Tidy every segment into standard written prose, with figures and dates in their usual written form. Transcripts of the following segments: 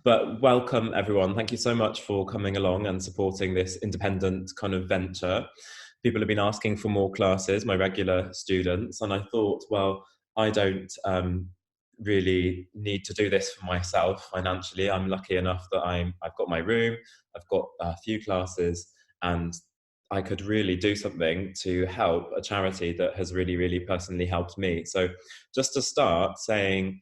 But welcome everyone. Thank you so much for coming along and supporting this independent kind of venture. People have been asking for more classes, my regular students, and I thought, well, I don't really need to do this for myself financially. I'm lucky enough that I've got my room, I've got a few classes, and I could really do something to help a charity that has really, really personally helped me. So just to start saying,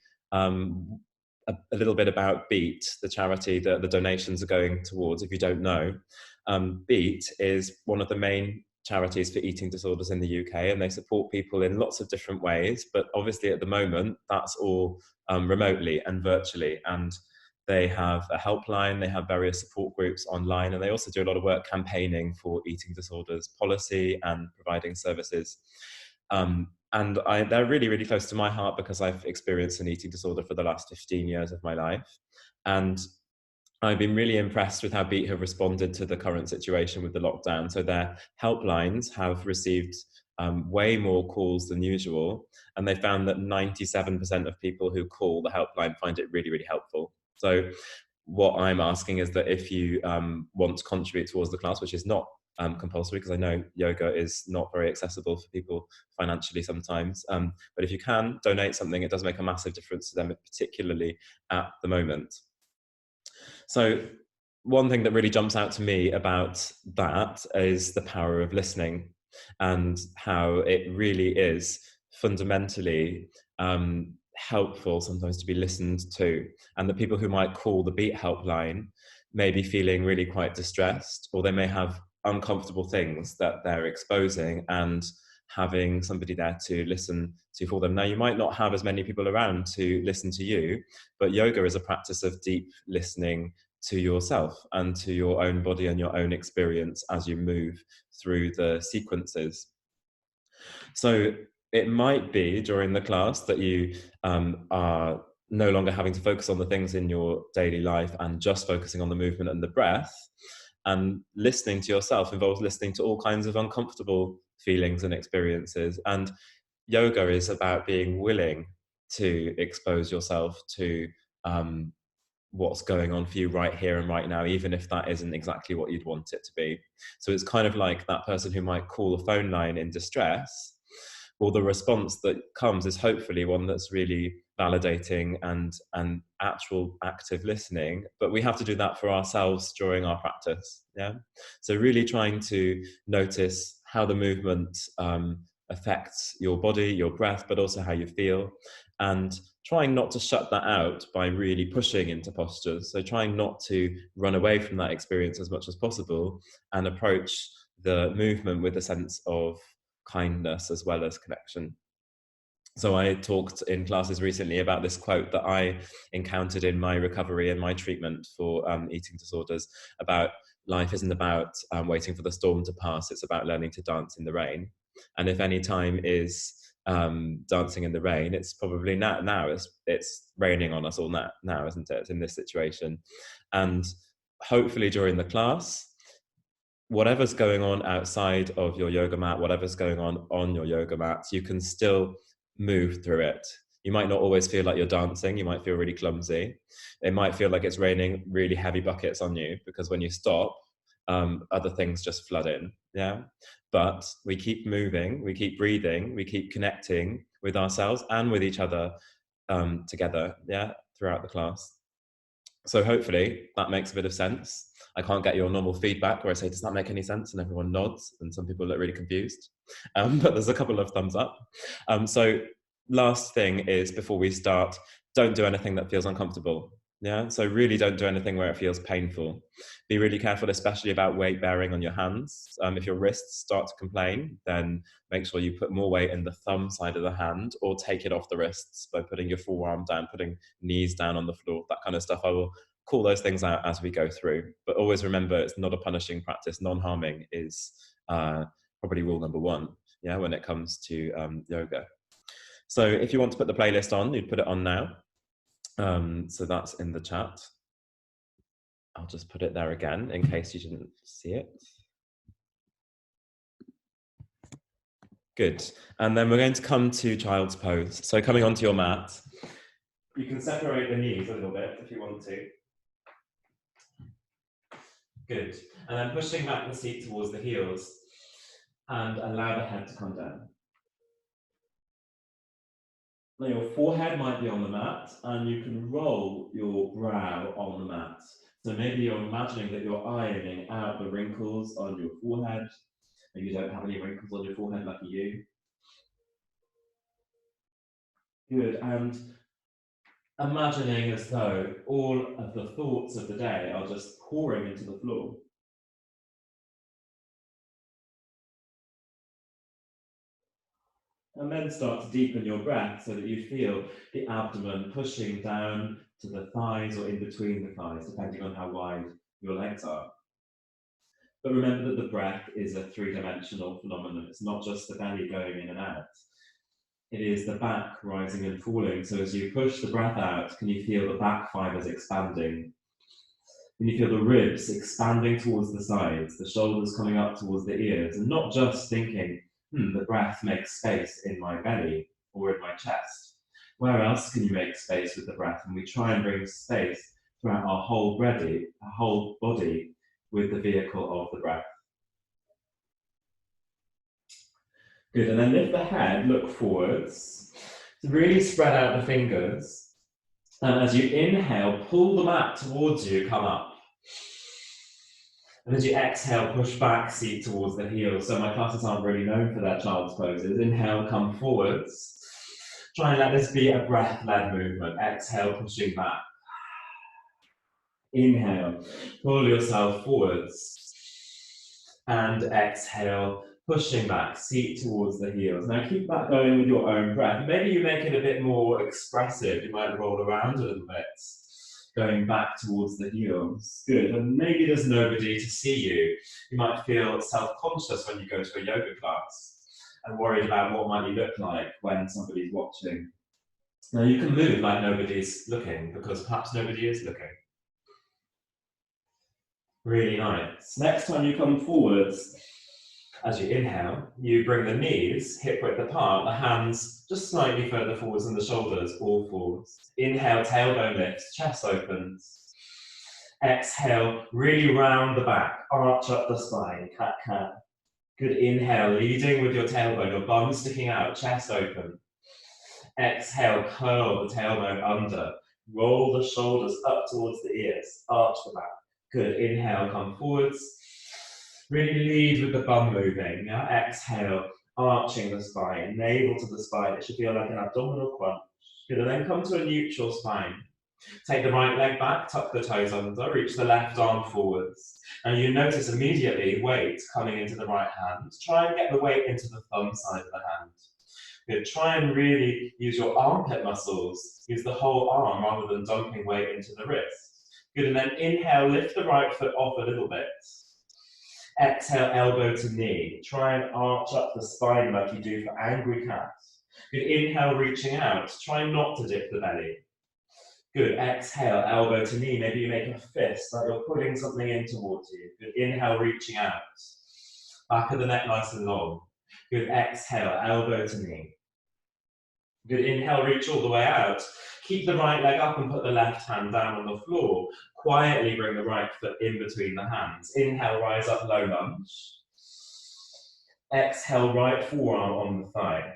a little bit about Beat, the charity that the donations are going towards, if you don't know. Beat is one of the main charities for eating disorders in the UK, and they support people in lots of different ways. But obviously, at the moment, that's all remotely and virtually. And they have a helpline, they have various support groups online, and they also do a lot of work campaigning for eating disorders policy and providing services. They're really, really close to my heart because I've experienced an eating disorder for the last 15 years of my life. And I've been really impressed with how Beat have responded to the current situation with the lockdown. So their helplines have received way more calls than usual. And they found that 97% of people who call the helpline find it really, really helpful. So what I'm asking is that if you want to contribute towards the class, which is not compulsory, because I know yoga is not very accessible for people financially sometimes. But if you can donate something, it does make a massive difference to them, particularly at the moment. So one thing that really jumps out to me about that is the power of listening and how it really is fundamentally helpful sometimes to be listened to. And the people who might call the Beat helpline may be feeling really quite distressed, or they may have uncomfortable things that they're exposing, and having somebody there to listen to for them. Now, you might not have as many people around to listen to you, but yoga is a practice of deep listening to yourself and to your own body and your own experience as you move through the sequences. So it might be during the class that you are no longer having to focus on the things in your daily life and just focusing on the movement and the breath. And listening to yourself involves listening to all kinds of uncomfortable feelings and experiences. And yoga is about being willing to expose yourself to what's going on for you right here and right now, even if that isn't exactly what you'd want it to be. So it's kind of like that person who might call a phone line in distress. Well, the response that comes is hopefully one that's really validating and actual active listening. But we have to do that for ourselves during our practice. Yeah. So really trying to notice how the movement affects your body, your breath, but also how you feel, and trying not to shut that out by really pushing into postures. So trying not to run away from that experience as much as possible, and approach the movement with a sense of kindness as well as connection. So I talked in classes recently about this quote that I encountered in my recovery and my treatment for eating disorders about life isn't about waiting for the storm to pass, it's about learning to dance in the rain. And if any time is dancing in the rain, it's probably now it's raining on us all now, isn't it, in this situation. And hopefully during the class, whatever's going on outside of your yoga mat, whatever's going on your yoga mat, you can still move through it. You might not always feel like you're dancing. You might feel really clumsy. It might feel like it's raining really heavy buckets on you, because when you stop, other things just flood in. Yeah. But we keep moving, we keep breathing, we keep connecting with ourselves and with each other together. Yeah. Throughout the class. So hopefully that makes a bit of sense. I can't get your normal feedback where I say, does that make any sense? And everyone nods, and some people look really confused. But there's a couple of thumbs up. So last thing is, before we start, don't do anything that feels uncomfortable. Yeah, so really don't do anything where it feels painful. Be really careful, especially about weight bearing on your hands. If your wrists start to complain, then make sure you put more weight in the thumb side of the hand, or take it off the wrists by putting your forearm down, putting knees down on the floor, that kind of stuff. I will call those things out as we go through. But always remember, it's not a punishing practice. Non-harming is probably rule number one, yeah, when it comes to yoga. So if you want to put the playlist on, you'd put it on now. So that's in the chat. I'll just put it there again in case you didn't see it. Good. And then we're going to come to child's pose. So coming onto your mat, you can separate the knees a little bit if you want to. Good. And then pushing back the seat towards the heels and allow the head to come down. Now your forehead might be on the mat and you can roll your brow on the mat. So maybe you're imagining that you're ironing out the wrinkles on your forehead. Maybe you don't have any wrinkles on your forehead, lucky you. Good, and imagining as though all of the thoughts of the day are just pouring into the floor. And then start to deepen your breath so that you feel the abdomen pushing down to the thighs or in between the thighs, depending on how wide your legs are. But remember that the breath is a three-dimensional phenomenon. It's not just the belly going in and out. It is the back rising and falling. So as you push the breath out, can you feel the back fibers expanding? Can you feel the ribs expanding towards the sides, the shoulders coming up towards the ears, and not just thinking, the breath makes space in my belly or in my chest. Where else can you make space with the breath? And we try and bring space throughout our whole body with the vehicle of the breath. Good, and then lift the head, look forwards. So really spread out the fingers. And as you inhale, pull the mat towards you, come up. And as you exhale, push back, seat towards the heels. So my classes aren't really known for their child's poses. Inhale, come forwards. Try and let this be a breath-led movement. Exhale, pushing back. Inhale, pull yourself forwards. And exhale, pushing back, seat towards the heels. Now keep that going with your own breath. Maybe you make it a bit more expressive. You might roll around a little bit, going back towards the heels. Good, and maybe there's nobody to see you. You might feel self-conscious when you go to a yoga class and worried about what might you look like when somebody's watching. Now you can move like nobody's looking because perhaps nobody is looking. Really nice. Next time you come forwards, as you inhale, you bring the knees hip width apart, the hands just slightly further forwards than the shoulders, all forwards. Inhale, tailbone lifts, chest opens. Exhale, really round the back, arch up the spine, cat-cat. Good, inhale, leading with your tailbone, your bum sticking out, chest open. Exhale, curl the tailbone under, roll the shoulders up towards the ears, arch the back. Good, inhale, come forwards. Really lead with the bum moving. Now exhale, arching the spine, navel to the spine. It should feel like an abdominal crunch. Good, and then come to a neutral spine. Take the right leg back, tuck the toes under, reach the left arm forwards. And you notice immediately weight coming into the right hand. Try and get the weight into the thumb side of the hand. Good, try and really use your armpit muscles. Use the whole arm rather than dumping weight into the wrist. Good, and then inhale, lift the right foot off a little bit. Exhale, elbow to knee. Try and arch up the spine like you do for angry cat. Good, inhale, reaching out. Try not to dip the belly. Good, exhale, elbow to knee. Maybe you make a fist, like you're pulling something in towards you. Good, inhale, reaching out. Back of the neck nice and long. Good, exhale, elbow to knee. Good, inhale, reach all the way out. Keep the right leg up and put the left hand down on the floor. Quietly bring the right foot in between the hands. Inhale, rise up, low lunge. Exhale, right forearm on the thigh.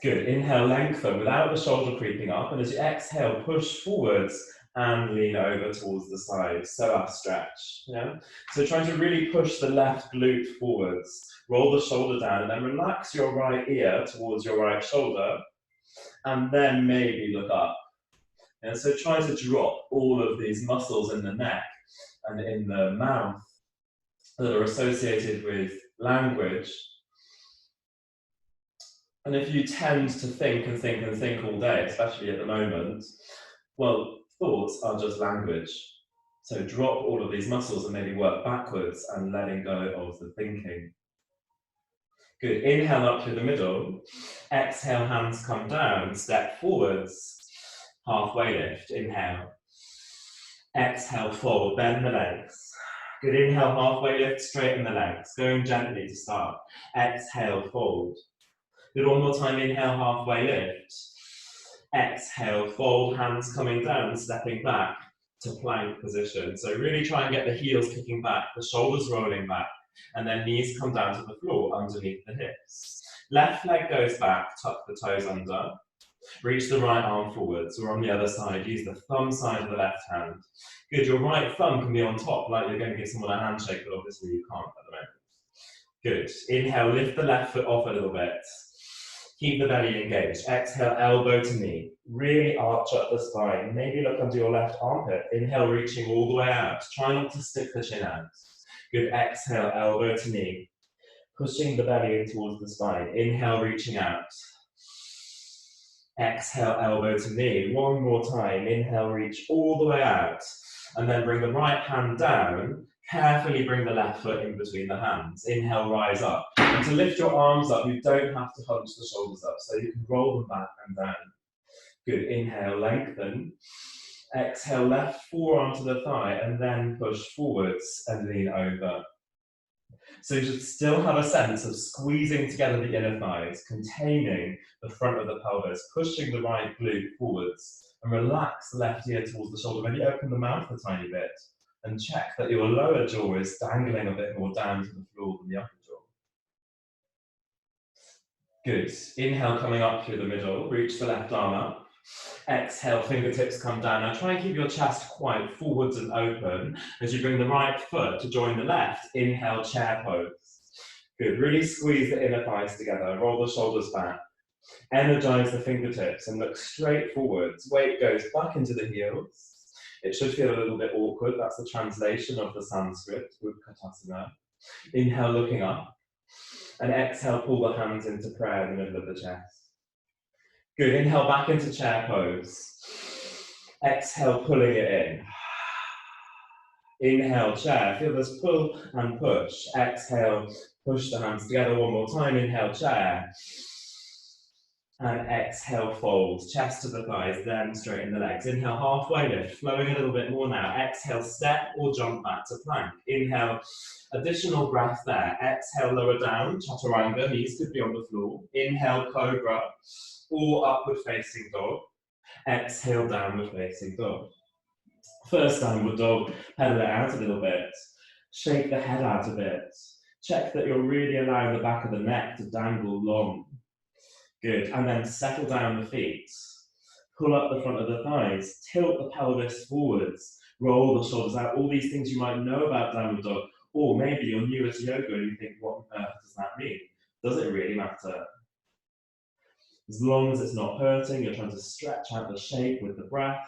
Good, inhale, lengthen without the shoulder creeping up. And as you exhale, push forwards and lean over towards the side. So our stretch. Yeah? So trying to really push the left glute forwards. Roll the shoulder down and then relax your right ear towards your right shoulder. And then maybe look up. And so try to drop all of these muscles in the neck and in the mouth that are associated with language. And if you tend to think and think and think all day, especially at the moment, well, thoughts are just language. So drop all of these muscles and maybe work backwards and letting go of the thinking. Good, inhale up through the middle. Exhale, hands come down, step forwards. Halfway lift, inhale. Exhale, fold, bend the legs. Good, inhale, halfway lift, straighten the legs. Going gently to start. Exhale, fold. Good, one more time, inhale, halfway lift. Exhale, fold, hands coming down, stepping back. to plank position. So really try and get the heels kicking back, the shoulders rolling back, and then knees come down to the floor underneath the hips. Left leg goes back, tuck the toes under. Reach the right arm forwards, or on the other side, use the thumb side of the left hand. Good, your right thumb can be on top, like you're going to give someone a handshake, but obviously you can't at the moment. Good, inhale, lift the left foot off a little bit. Keep the belly engaged. Exhale, elbow to knee. Really arch up the spine. Maybe look under your left armpit. Inhale, reaching all the way out. Try not to stick the chin out. Good, exhale, elbow to knee. Pushing the belly in towards the spine. Inhale, reaching out. Exhale, elbow to knee. One more time. Inhale, reach all the way out. And then bring the right hand down. Carefully bring the left foot in between the hands. Inhale, rise up. And to lift your arms up, you don't have to hunch the shoulders up, so you can roll them back and down. Good, inhale, lengthen. Exhale, left forearm to the thigh, and then push forwards and lean over. So you should still have a sense of squeezing together the inner thighs, containing the front of the pelvis, pushing the right glute forwards, and relax the left ear towards the shoulder. Maybe open the mouth a tiny bit, and check that your lower jaw is dangling a bit more down to the floor than the upper jaw. Good. Inhale, coming up through the middle. Reach the left arm up. Exhale, fingertips come down. Now try and keep your chest quite forwards and open as you bring the right foot to join the left. Inhale, chair pose. Good. Really squeeze the inner thighs together. Roll the shoulders back. Energize the fingertips and look straight forwards. Weight goes back into the heels. It should feel a little bit awkward. That's the translation of the Sanskrit, Utkatasana. Inhale, looking up. And exhale, pull the hands into prayer in the middle of the chest. Good, inhale back into chair pose. Exhale, pulling it in. Inhale, chair. Feel this pull and push. Exhale, push the hands together one more time. Inhale, chair. And exhale, fold. Chest to the thighs, then straighten the legs. Inhale, halfway lift, flowing a little bit more now. Exhale, step or jump back to plank. Inhale, additional breath there. Exhale, lower down, chaturanga, knees could be on the floor. Inhale, cobra, or upward facing dog. Exhale, downward facing dog. First downward dog, pedal it out a little bit. Shake the head out a bit. Check that you're really allowing the back of the neck to dangle long. Good, and then settle down the feet. Pull up the front of the thighs, tilt the pelvis forwards, roll the shoulders out. All these things you might know about downward dog, or maybe you're newer to yoga and you think, what on earth does that mean? Does it really matter? As long as it's not hurting, you're trying to stretch out the shape with the breath,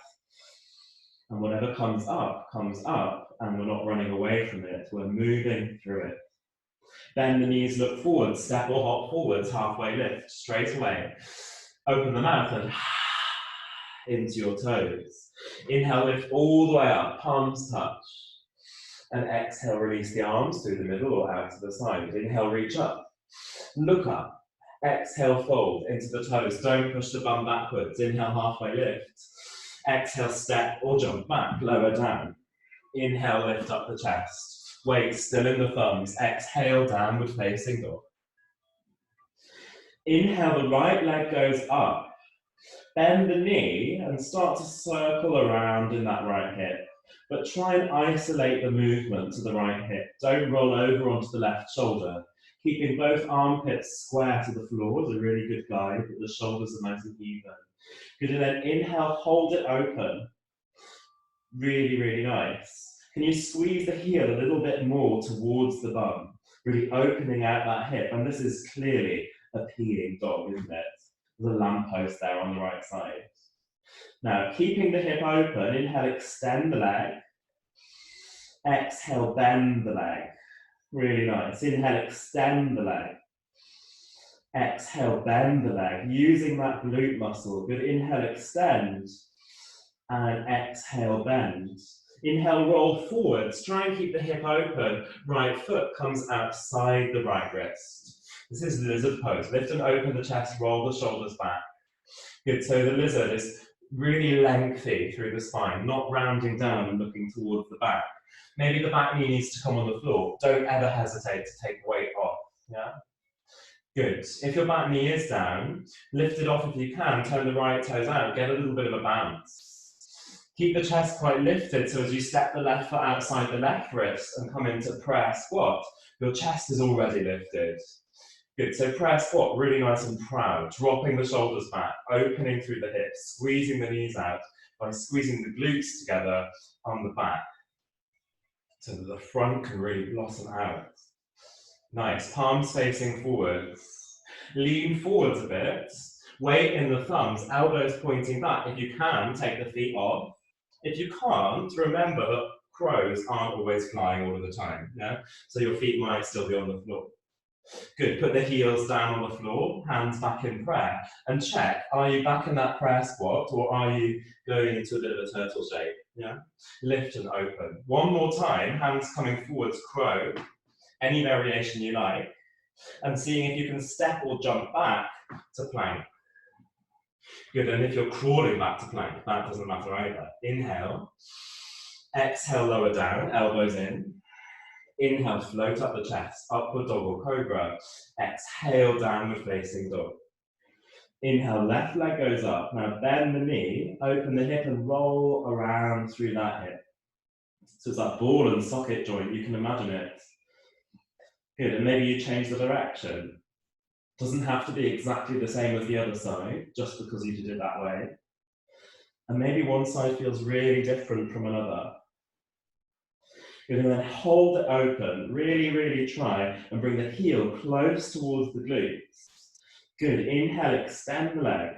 and whatever comes up, and we're not running away from it, we're moving through it. Bend the knees, look forward, step or hop forwards, halfway lift, straight away. Open the mouth and into your toes. Inhale, lift all the way up, palms touch. And exhale, release the arms through the middle or out to the side. Inhale, reach up, look up. Exhale, fold into the toes. Don't push the bum backwards. Inhale, halfway lift. Exhale, step or jump back, lower down. Inhale, lift up the chest. Weight still in the thumbs. Exhale, downward facing dog. Inhale, the right leg goes up. Bend the knee and start to circle around in that right hip. But try and isolate the movement to the right hip. Don't roll over onto the left shoulder. Keeping both armpits square to the floor is a really good guide, but the shoulders are nice and even. Good, and then inhale, hold it open. Really, really nice. Can you squeeze the heel a little bit more towards the bum, really opening out that hip? And this is clearly a peeing dog, isn't it? There's a lamppost there on the right side. Now, keeping the hip open, inhale, extend the leg. Exhale, bend the leg. Really nice. Inhale, extend the leg. Exhale, bend the leg, using that glute muscle. Good. Inhale, extend. And exhale, bend. Inhale, roll forwards. Try and keep the hip open. Right foot comes outside the right wrist. This is lizard pose. Lift and open the chest, roll the shoulders back. Good, so the lizard is really lengthy through the spine, not rounding down and looking towards the back. Maybe the back knee needs to come on the floor. Don't ever hesitate to take weight off, yeah? Good. If your back knee is down, lift it off if you can, turn the right toes out, get a little bit of a bounce. Keep the chest quite lifted, so as you step the left foot outside the left wrist and come into prayer squat, your chest is already lifted. Good, so prayer squat, really nice and proud, dropping the shoulders back, opening through the hips, squeezing the knees out by squeezing the glutes together on the back, so that the front can really blossom out. Nice, palms facing forwards. Lean forwards a bit, weight in the thumbs, elbows pointing back. If you can, take the feet off. If you can't, remember that crows aren't always flying all of the time, yeah? So your feet might still be on the floor. Good, put the heels down on the floor, hands back in prayer, and check, are you back in that prayer squat, or are you going into a bit of a turtle shape, yeah? Lift and open. One more time, hands coming forwards, crow, any variation you like, and seeing if you can step or jump back to plank. Good, and if you're crawling back to plank, that doesn't matter either. Inhale, exhale, lower down, elbows in. Inhale, float up the chest, upward dog or cobra. Exhale, downward facing dog. Inhale, left leg goes up. Now bend the knee, open the hip and roll around through that hip. So it's that ball and socket joint, you can imagine it. Good, and maybe you change the direction. Doesn't have to be exactly the same as the other side, just because you did it that way. And maybe one side feels really different from another. Good, and then hold it open, really, really try and bring the heel close towards the glutes. Good, inhale, extend the leg.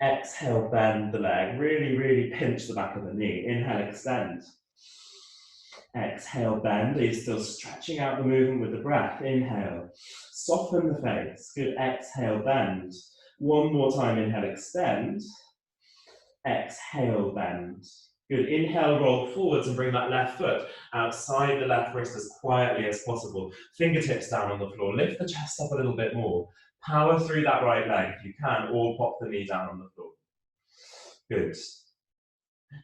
Exhale, bend the leg, really, really pinch the back of the knee. Inhale, extend. Exhale, bend. Are you still stretching out the movement with the breath? Inhale, soften the face. Good, exhale, bend. One more time, inhale, extend. Exhale, bend. Good, inhale, roll forwards and bring that left foot outside the left wrist as quietly as possible. Fingertips down on the floor, lift the chest up a little bit more. Power through that right leg if you can, or pop the knee down on the floor. Good.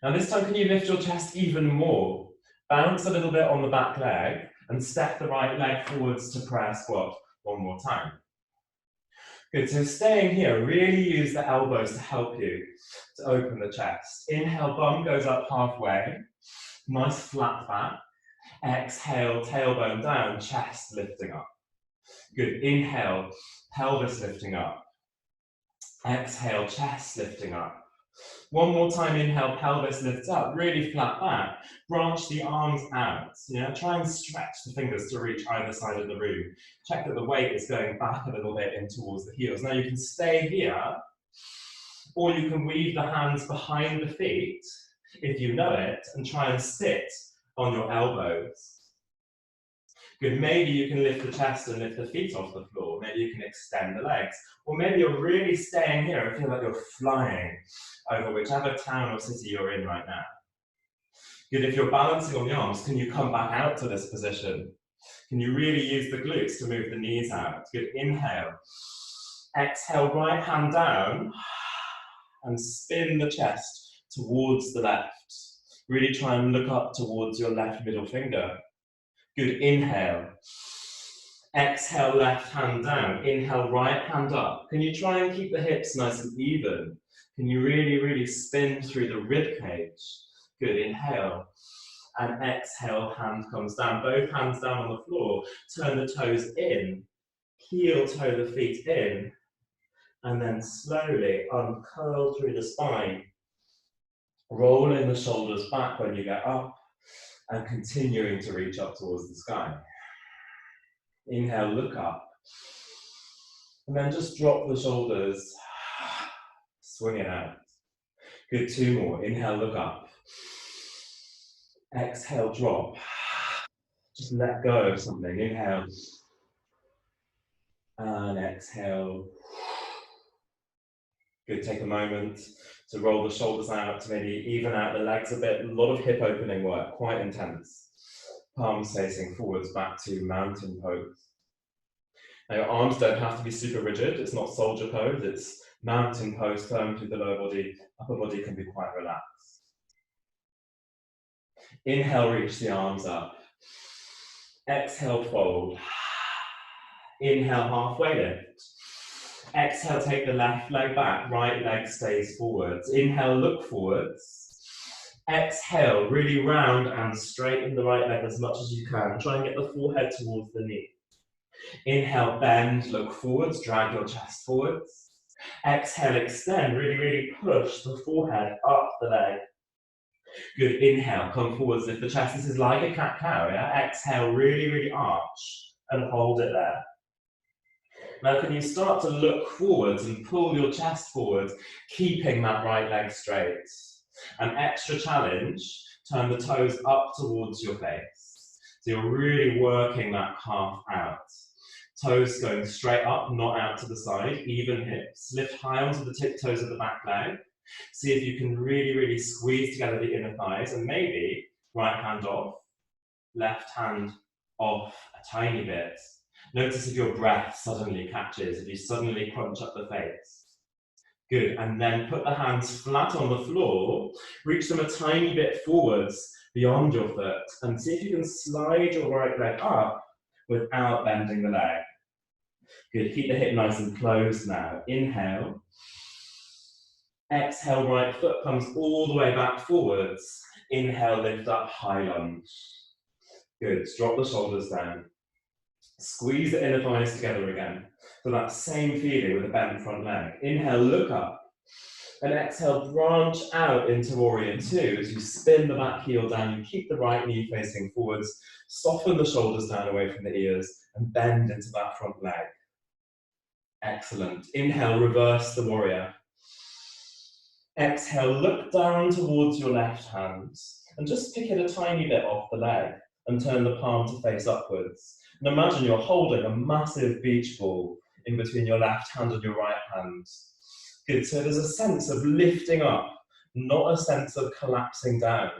Now this time, can you lift your chest even more? Bounce a little bit on the back leg and step the right leg forwards to prayer squat one more time. Good, so staying here, really use the elbows to help you to open the chest. Inhale, bum goes up halfway. Nice flat back. Exhale, tailbone down, chest lifting up. Good, inhale, pelvis lifting up. Exhale, chest lifting up. One more time, inhale, pelvis lifts up, really flat back. Branch the arms out. Try and stretch the fingers to reach either side of the room. Check that the weight is going back a little bit in towards the heels. Now you can stay here, or you can weave the hands behind the feet, if you know it, and try and sit on your elbows. Good, maybe you can lift the chest and lift the feet off the floor. Maybe you can extend the legs. Or maybe you're really staying here and feel like you're flying over whichever town or city you're in right now. Good, if you're balancing on the arms, can you come back out to this position? Can you really use the glutes to move the knees out? Good, inhale. Exhale, right hand down and spin the chest towards the left. Really try and look up towards your left middle finger. Good, inhale. Exhale, left hand down. Inhale, right hand up. Can you try and keep the hips nice and even? Can you really, really spin through the rib cage? Good, inhale. And exhale, hand comes down. Both hands down on the floor. Turn the toes in. Heel toe the feet in. And then slowly uncurl through the spine. Rolling the shoulders back when you get up. And continuing to reach up towards the sky. Inhale, look up. And then just drop the shoulders. Swing it out. Good, two more. Inhale, look up. Exhale, drop. Just let go of something. Inhale. And exhale. Good, take a moment to roll the shoulders out, to maybe even out the legs a bit. A lot of hip opening work, quite intense. Palms facing forwards back to mountain pose. Now your arms don't have to be super rigid. It's not soldier pose, it's mountain pose, firm through the lower body. Upper body can be quite relaxed. Inhale, reach the arms up. Exhale, fold. Inhale, halfway lift. Exhale, take the left leg back, right leg stays forwards. Inhale, look forwards. Exhale, really round and straighten the right leg as much as you can. Try and get the forehead towards the knee. Inhale, bend, look forwards, drag your chest forwards. Exhale, extend, really, really push the forehead up the leg. Good, inhale, come forwards, lift the chest. This is like a cat-cow, yeah? Exhale, really, really arch and hold it there. Now, can you start to look forwards and pull your chest forwards, keeping that right leg straight? An extra challenge, turn the toes up towards your face. So you're really working that calf out. Toes going straight up, not out to the side, even hips. Lift high onto the tiptoes of the back leg. See if you can really, really squeeze together the inner thighs, and maybe right hand off, left hand off a tiny bit. Notice if your breath suddenly catches, if you suddenly crunch up the face. Good, and then put the hands flat on the floor, reach them a tiny bit forwards beyond your foot, and see if you can slide your right leg up without bending the leg. Good, keep the hip nice and closed now. Inhale. Exhale, right foot comes all the way back forwards. Inhale, lift up, high lunge. Good, drop the shoulders down. Squeeze the inner thighs together again. So that same feeling with a bent front leg. Inhale, look up. And exhale, branch out into Warrior Two. As you spin the back heel down, you keep the right knee facing forwards, soften the shoulders down away from the ears, and bend into that front leg. Excellent. Inhale, reverse the Warrior. Exhale, look down towards your left hand, and just pick it a tiny bit off the leg, and turn the palm to face upwards. And imagine you're holding a massive beach ball in between your left hand and your right hand. Good, so there's a sense of lifting up, not a sense of collapsing down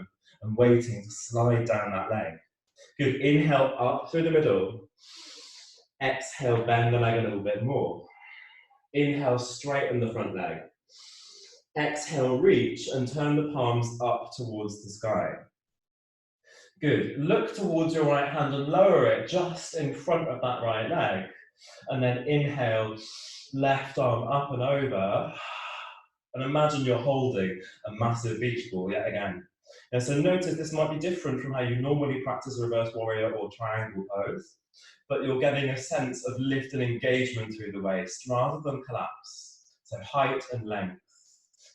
and waiting to slide down that leg. Good, inhale up through the middle. Exhale, bend the leg a little bit more. Inhale, straighten the front leg. Exhale, reach and turn the palms up towards the sky. Good. Look towards your right hand and lower it just in front of that right leg. And then inhale, left arm up and over. And imagine you're holding a massive beach ball yet again. Now, so notice this might be different from how you normally practice reverse warrior or triangle pose, but you're getting a sense of lift and engagement through the waist rather than collapse. So height and length.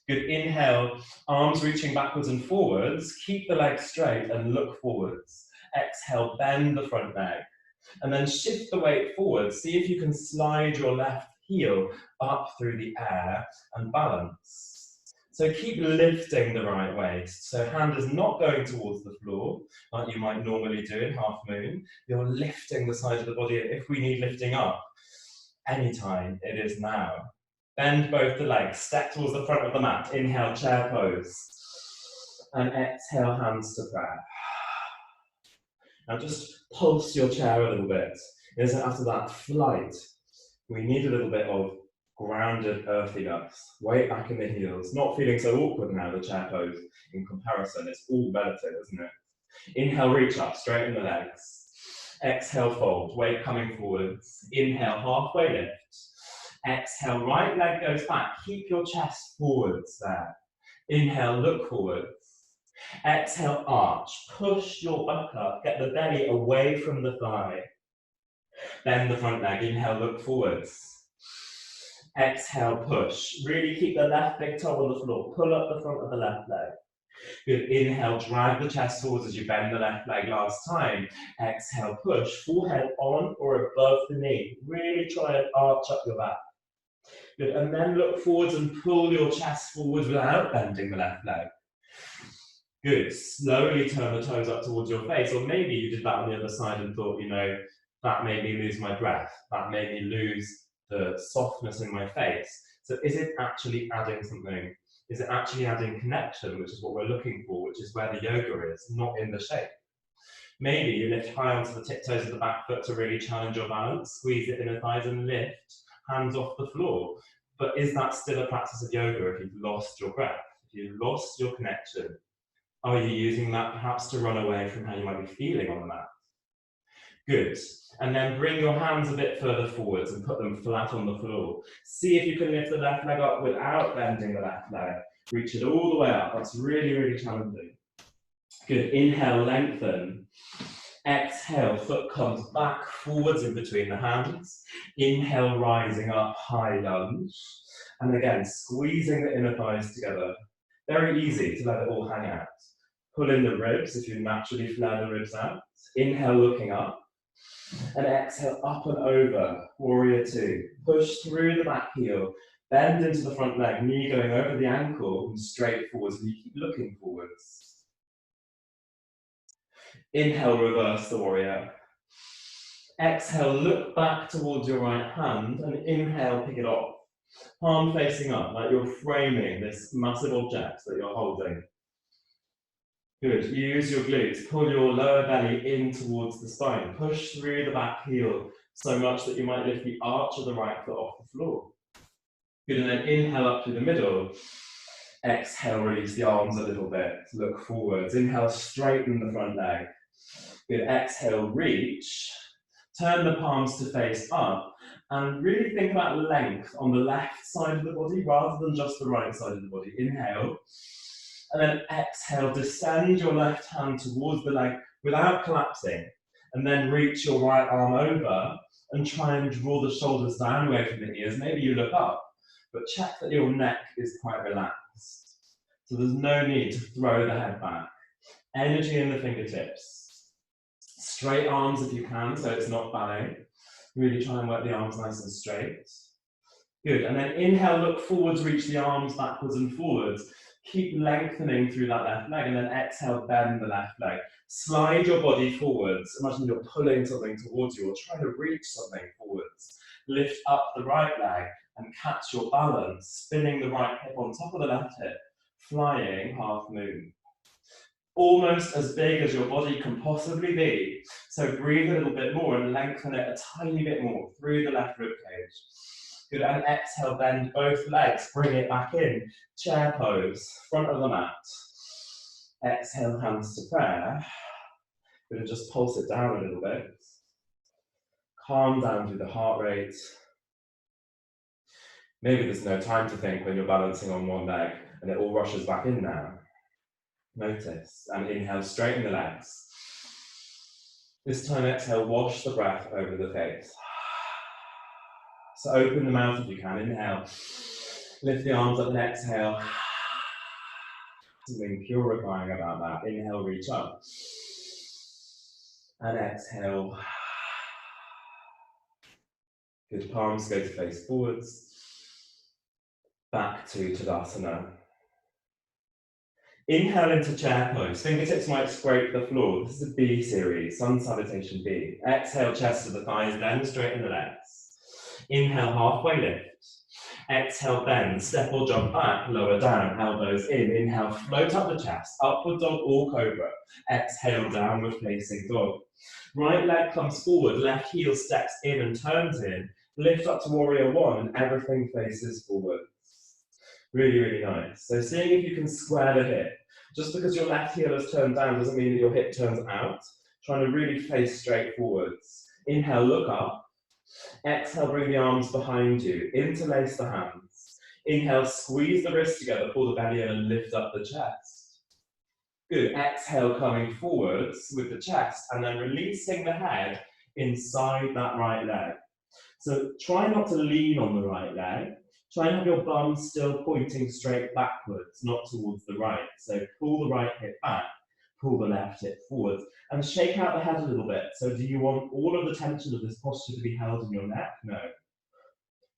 Good, inhale, arms reaching backwards and forwards, keep the legs straight and look forwards. Exhale, bend the front leg, and then shift the weight forward. See if you can slide your left heel up through the air and balance. So keep lifting the right waist. So hand is not going towards the floor, like you might normally do in half moon. You're lifting the side of the body. If we need lifting up, anytime, it is now. Bend both the legs, step towards the front of the mat. Inhale, chair pose. And exhale, hands to prayer. Now just pulse your chair a little bit. After that flight, we need a little bit of grounded earthiness. Weight back in the heels. Not feeling so awkward now, the chair pose, in comparison. It's all relative, isn't it? Inhale, reach up, straighten the legs. Exhale, fold, weight coming forwards. Inhale, halfway lift. Exhale, right leg goes back. Keep your chest forwards there. Inhale, look forwards. Exhale, arch. Push your butt up. Get the belly away from the thigh. Bend the front leg. Inhale, look forwards. Exhale, push. Really keep the left big toe on the floor. Pull up the front of the left leg. Good. Inhale, drag the chest forwards as you bend the left leg last time. Exhale, push. Forehead on or above the knee. Really try and arch up your back. Good, and then look forwards and pull your chest forwards without bending the left leg. Good, slowly turn the toes up towards your face, or maybe you did that on the other side and thought, you know, that made me lose my breath, that made me lose the softness in my face. So is it actually adding something? Is it actually adding connection, which is what we're looking for, which is where the yoga is, not in the shape? Maybe you lift high onto the tiptoes of the back foot to really challenge your balance, squeeze the inner thighs and lift, hands off the floor. But is that still a practice of yoga if you've lost your breath, if you've lost your connection? Are you using that perhaps to run away from how you might be feeling on the mat? Good. And then bring your hands a bit further forwards and put them flat on the floor. See if you can lift the left leg up without bending the left leg. Reach it all the way up. That's really, really challenging. Good. Inhale, lengthen. Exhale, foot comes back forwards in between the hands. Inhale, rising up, high lunge. And again, squeezing the inner thighs together. Very easy to let it all hang out. Pull in the ribs if you naturally flare the ribs out. Inhale, looking up. And exhale, up and over, warrior two. Push through the back heel, bend into the front leg, knee going over the ankle and straight forwards, and you keep looking forwards. Inhale, reverse the warrior. Exhale, look back towards your right hand, and inhale, pick it off. Palm facing up, like you're framing this massive object that you're holding. Good, use your glutes, pull your lower belly in towards the spine, push through the back heel so much that you might lift the arch of the right foot off the floor. Good, and then inhale up through the middle. Exhale, release the arms a little bit, look forwards. Inhale, straighten the front leg. Good, exhale, reach. Turn the palms to face up and really think about length on the left side of the body rather than just the right side of the body. Inhale. And then exhale, descend your left hand towards the leg without collapsing. And then reach your right arm over and try and draw the shoulders down away from the ears. Maybe you look up, but check that your neck is quite relaxed. So there's no need to throw the head back. Energy in the fingertips. Straight arms if you can, so it's not ballet. Really try and work the arms nice and straight. Good, and then inhale, look forwards, reach the arms backwards and forwards. Keep lengthening through that left leg, and then exhale, bend the left leg. Slide your body forwards. Imagine you're pulling something towards you or trying to reach something forwards. Lift up the right leg and catch your balance, spinning the right hip on top of the left hip, flying half moon. Almost as big as your body can possibly be. So breathe a little bit more and lengthen it a tiny bit more through the left rib cage. Good, and exhale, bend both legs, bring it back in. Chair pose, front of the mat. Exhale, hands to prayer. Good, and just pulse it down a little bit. Calm down through the heart rate. Maybe there's no time to think when you're balancing on one leg and it all rushes back in now. Notice, and inhale, straighten the legs. This time, exhale, wash the breath over the face. So open the mouth if you can, inhale. Lift the arms up and exhale. Something purifying about that. Inhale, reach up. And exhale. Good, palms go to face forwards. Back to Tadasana. Inhale into chair pose. Fingertips might scrape the floor. This is a B series, sun salutation B. Exhale, chest to the thighs, then straighten the legs. Inhale, halfway lift. Exhale, bend, step or jump back, lower down, elbows in. Inhale, float up the chest, upward dog or cobra. Exhale, downward facing dog. Right leg comes forward, left heel steps in and turns in. Lift up to warrior one and everything faces forward. Really, really nice. So seeing if you can square the hip. Just because your left heel is turned down doesn't mean that your hip turns out. Trying to really face straight forwards. Inhale, look up. Exhale, bring the arms behind you. Interlace the hands. Inhale, squeeze the wrists together, pull the belly in and lift up the chest. Good. Exhale, coming forwards with the chest and then releasing the head inside that right leg. So try not to lean on the right leg. Try and have your bum still pointing straight backwards, not towards the right. So pull the right hip back, pull the left hip forwards, and shake out the head a little bit. So do you want all of the tension of this posture to be held in your neck? No.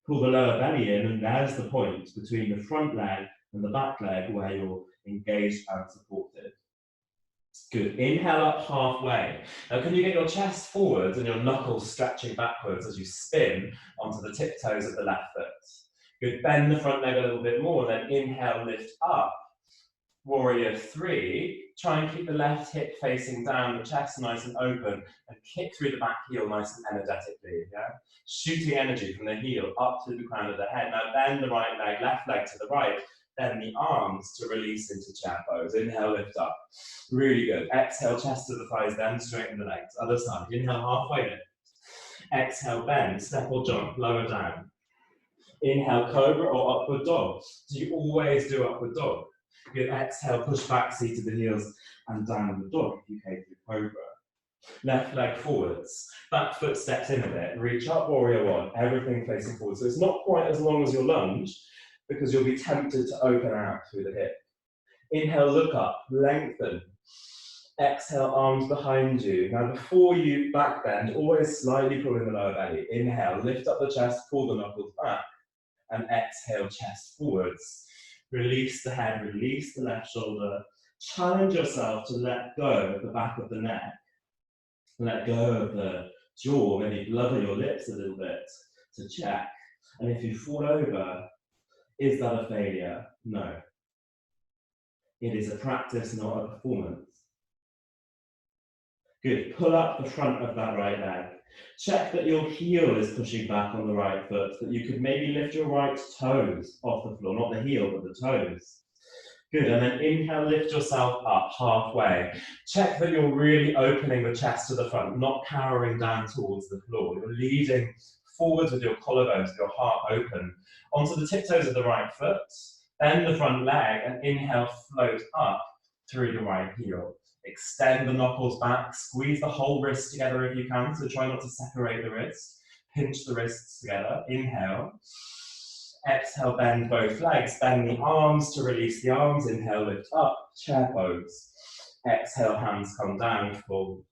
Pull the lower belly in, and there's the point between the front leg and the back leg where you're engaged and supported. Good. Inhale up halfway. Now can you get your chest forwards and your knuckles stretching backwards as you spin onto the tiptoes of the left foot? Good, bend the front leg a little bit more, then inhale, lift up. Warrior three, try and keep the left hip facing down, the chest nice and open, and kick through the back heel nice and energetically, yeah? Shooting energy from the heel up to the crown of the head. Now bend the right leg, left leg to the right, Bend the arms to release into chair pose. Inhale, lift up. Really good. Exhale, chest to the thighs, then straighten the legs. Other side. Inhale, halfway lift. Exhale, bend, step or jump, lower down. Inhale, cobra or upward dog. So you always do upward dog. Good. Exhale, push back, seat to the heels, and downward dog if you came through cobra. Left leg forwards. Back foot steps in a bit. Reach up, warrior one. Everything facing forward. So it's not quite as long as your lunge because you'll be tempted to open out through the hip. Inhale, look up, lengthen. Exhale, arms behind you. Now before you back bend, always slightly pull in the lower belly. Inhale, lift up the chest, pull the knuckles back. And exhale, chest forwards. Release the head, release the left shoulder. Challenge yourself to let go of the back of the neck. Let go of the jaw, maybe blubber your lips a little bit to check. And if you fall over, is that a failure? No. It is a practice, not a performance. Good. Pull up the front of that right leg. Check that your heel is pushing back on the right foot, that you could maybe lift your right toes off the floor, not the heel, but the toes. Good, and then inhale, lift yourself up halfway. Check that you're really opening the chest to the front, not cowering down towards the floor. You're leading forwards with your collarbones, with your heart open. Onto the tiptoes of the right foot, bend the front leg, and inhale, float up through the right heel. Extend the knuckles back, squeeze the whole wrist together if you can, so try not to separate the wrist. Pinch the wrists together, inhale. Exhale, bend both legs, bend the arms to release the arms. Inhale, lift up, chair pose. Exhale, hands come down, fold.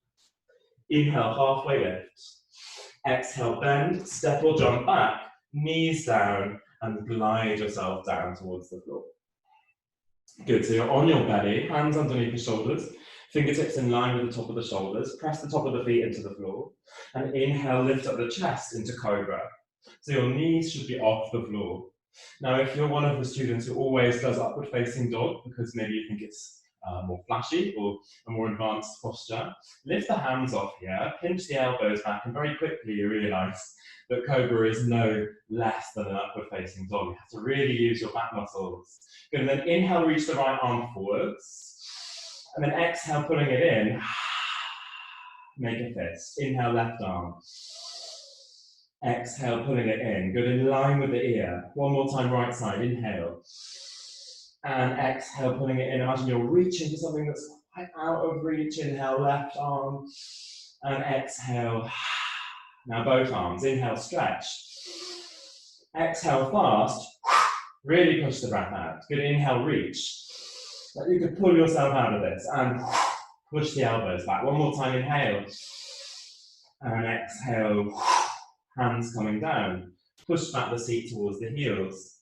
Inhale, halfway lift. Exhale, bend, step or jump back, knees down, and glide yourself down towards the floor. Good, so you're on your belly, hands underneath the shoulders, fingertips in line with the top of the shoulders, press the top of the feet into the floor, and inhale, lift up the chest into cobra. So your knees should be off the floor. Now, if you're one of the students who always does upward facing dog, because maybe you think it's more flashy or a more advanced posture, lift the hands off here, pinch the elbows back, and very quickly you realize that cobra is no less than an upward facing dog. You have to really use your back muscles. Good, and then inhale, reach the right arm forwards, and then exhale, pulling it in, make a fist. Inhale, left arm. Exhale, pulling it in. Good, in line with the ear. One more time, right side, inhale. And exhale, pulling it in. Imagine you're reaching for something that's quite out of reach. Inhale, left arm. And exhale. Now both arms. Inhale, stretch. Exhale, fast. Really push the breath out. Good, inhale, reach. You could pull yourself out of this. And push the elbows back. One more time, inhale. And exhale. Hands coming down. Push back the seat towards the heels.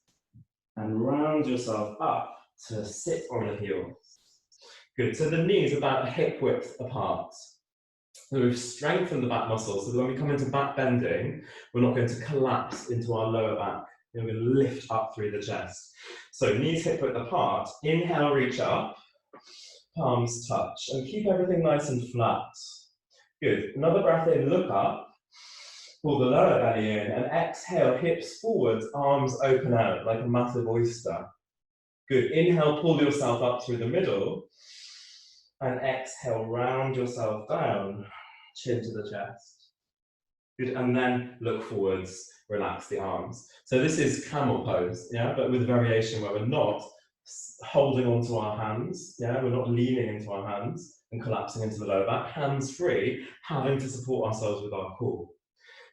And round yourself up to sit on the heels. Good, so the knees are about a hip width apart. So we've strengthened the back muscles, so that when we come into back bending, we're not going to collapse into our lower back. We're going to lift up through the chest. So knees hip width apart. Inhale, reach up. Palms touch. And keep everything nice and flat. Good, another breath in, look up. Pull the lower belly in, and exhale, hips forwards, arms open out like a massive oyster. Good, inhale, pull yourself up through the middle, and exhale, round yourself down, chin to the chest. Good, and then look forwards, relax the arms. So this is camel pose, yeah, but with variation where we're not holding onto our hands, yeah, we're not leaning into our hands and collapsing into the lower back, hands free, having to support ourselves with our core.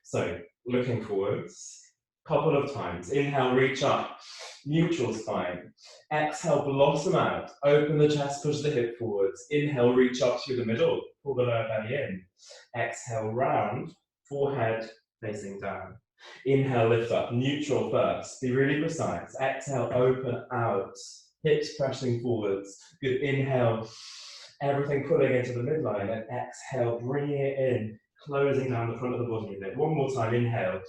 So, looking forwards, couple of times. Inhale, reach up, neutral spine. Exhale, blossom out, open the chest, push the hip forwards. Inhale, reach up through the middle, pull the lower belly in. Exhale, round, forehead facing down. Inhale, lift up, neutral first, be really precise. Exhale, open out, hips pressing forwards. Good, inhale, everything pulling into the midline, and exhale, bringing it in. Closing down the front of the body a bit. One more time, inhale.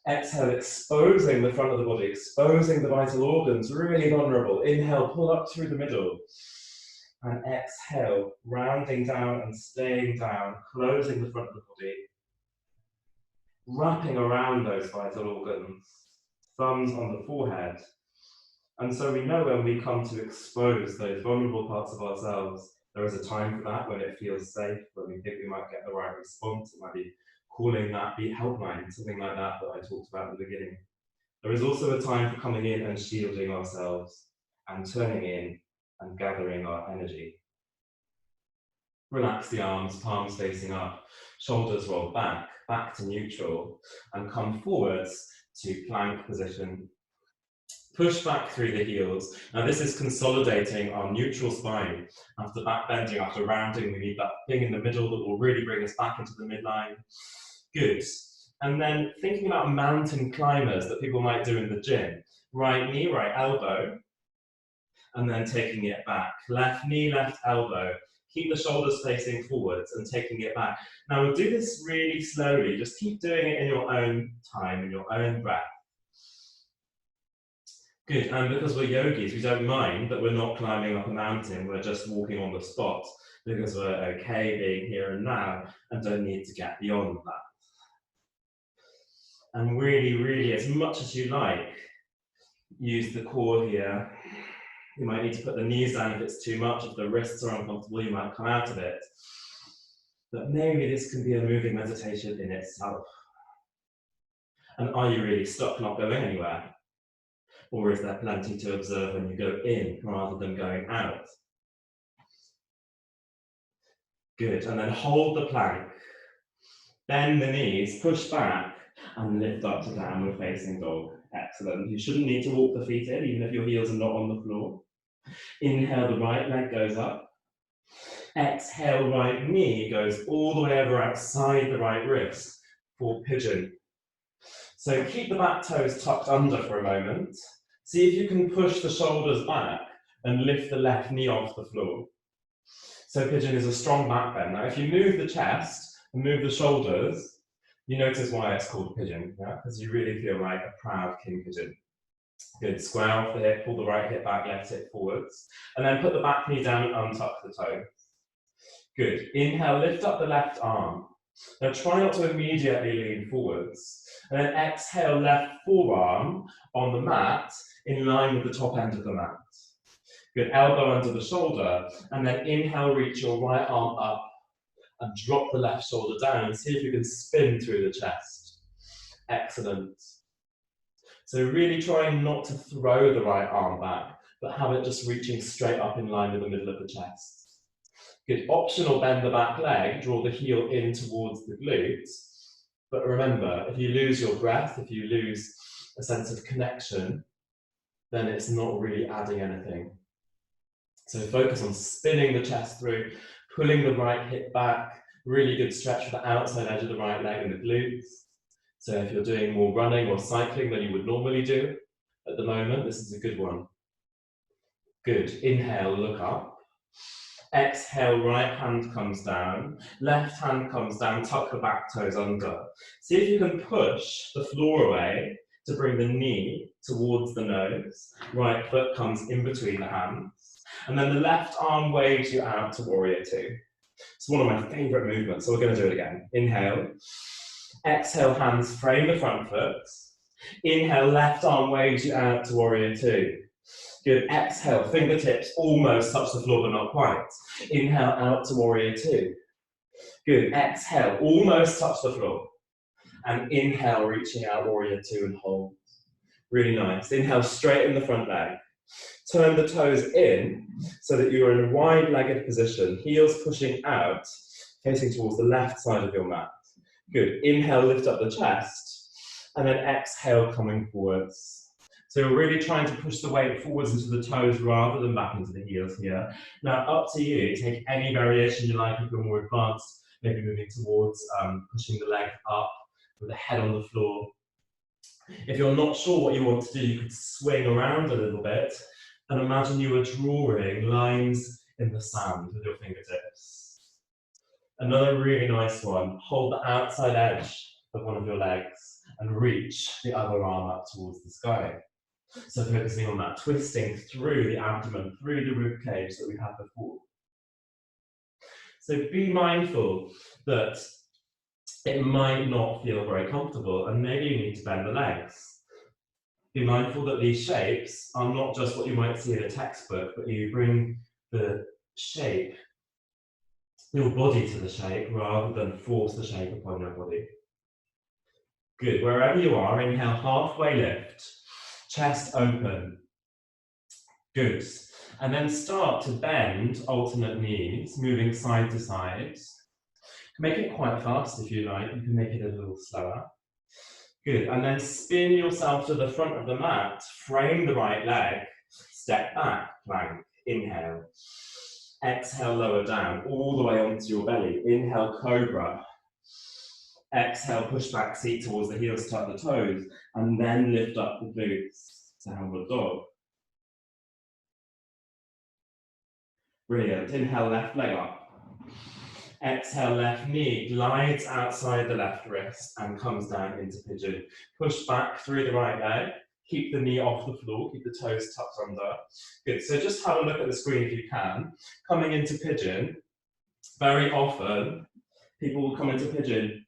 Exhale, exposing the front of the body, exposing the vital organs, really vulnerable. Inhale, pull up through the middle. And exhale, rounding down and staying down, closing the front of the body. Wrapping around those vital organs. Thumbs on the forehead. And so we know when we come to expose those vulnerable parts of ourselves, there is a time for that when it feels safe, when we think we might get the right response. It might be calling that beat helpline, something like that that I talked about at the beginning. There is also a time for coming in and shielding ourselves and turning in and gathering our energy. Relax the arms, palms facing up, shoulders roll back, back to neutral, and come forwards to plank position. Push back through the heels. Now this is consolidating our neutral spine. After back bending, after rounding, we need that thing in the middle that will really bring us back into the midline. Good. And then thinking about mountain climbers that people might do in the gym. Right knee, right elbow, and then taking it back. Left knee, left elbow. Keep the shoulders facing forwards and taking it back. Now we'll do this really slowly. Just keep doing it in your own time, in your own breath. Good, and because we're yogis, we don't mind that we're not climbing up a mountain, we're just walking on the spot because we're okay being here and now and don't need to get beyond that. And really, really, as much as you like, use the core here. You might need to put the knees down if it's too much. If the wrists are uncomfortable, you might come out of it. But maybe this can be a moving meditation in itself. And are you really stuck not going anywhere? Or is there plenty to observe when you go in rather than going out? Good, and then hold the plank. Bend the knees, push back, and lift up to downward facing dog. Excellent. You shouldn't need to walk the feet in, even if your heels are not on the floor. Inhale, the right leg goes up. Exhale, right knee goes all the way over outside the right wrist for pigeon. So keep the back toes tucked under for a moment. See if you can push the shoulders back and lift the left knee off the floor. So pigeon is a strong back bend. Now if you move the chest and move the shoulders, you notice why it's called pigeon, yeah? Because you really feel like a proud king pigeon. Good, square off the hip, pull the right hip back, left hip forwards, and then put the back knee down and untuck the toe. Good, inhale, lift up the left arm. Now try not to immediately lean forwards. And then exhale, left forearm on the mat in line with the top end of the mat. Good, elbow under the shoulder, and then inhale, reach your right arm up and drop the left shoulder down. See if you can spin through the chest. Excellent. So really try not to throw the right arm back, but have it just reaching straight up in line with the middle of the chest. Good, optional bend the back leg, draw the heel in towards the glutes. But remember, if you lose your breath, if you lose a sense of connection, then it's not really adding anything. So focus on spinning the chest through, pulling the right hip back, really good stretch for the outside edge of the right leg and the glutes. So if you're doing more running or cycling than you would normally do at the moment, this is a good one. Good, inhale, look up. Exhale, right hand comes down, left hand comes down, tuck the back toes under. See if you can push the floor away to bring the knee towards the nose. Right foot comes in between the hands. And then the left arm waves you out to warrior two. It's one of my favorite movements, so we're going to do it again. Inhale. Exhale, hands frame the front foot. Inhale, left arm waves you out to warrior two. Good, exhale, fingertips almost touch the floor but not quite. Inhale, out to warrior two. Good, exhale, almost touch the floor. And inhale, reaching out, warrior two and hold. Really nice. Inhale, straighten the front leg. Turn the toes in so that you're in a wide-legged position, heels pushing out, facing towards the left side of your mat. Good, inhale, lift up the chest, and then exhale, coming forwards. So you're really trying to push the weight forwards into the toes rather than back into the heels here. Now, up to you. Take any variation you like if you're more advanced, maybe moving towards pushing the leg up with the head on the floor. If you're not sure what you want to do, you could swing around a little bit and imagine you were drawing lines in the sand with your fingertips. Another really nice one, hold the outside edge of one of your legs and reach the other arm up towards the sky. So focusing on that, twisting through the abdomen, through the rib cage that we had before. So be mindful that it might not feel very comfortable and maybe you need to bend the legs. Be mindful that these shapes are not just what you might see in a textbook, but you bring the shape, your body to the shape rather than force the shape upon your body. Good, wherever you are, inhale, halfway lift, chest open. Good. And then start to bend alternate knees, moving side to side. Make it quite fast if you like, you can make it a little slower. Good, and then spin yourself to the front of the mat, frame the right leg, step back, plank, inhale. Exhale, lower down, all the way onto your belly. Inhale, cobra. Exhale, push back, seat towards the heels, tuck the toes, and then lift up the glutes, downward dog. Brilliant, inhale, left leg up. Exhale, left knee glides outside the left wrist and comes down into pigeon. Push back through the right leg. Keep the knee off the floor, keep the toes tucked under. Good, so just have a look at the screen if you can. Coming into pigeon, very often, people will come into pigeon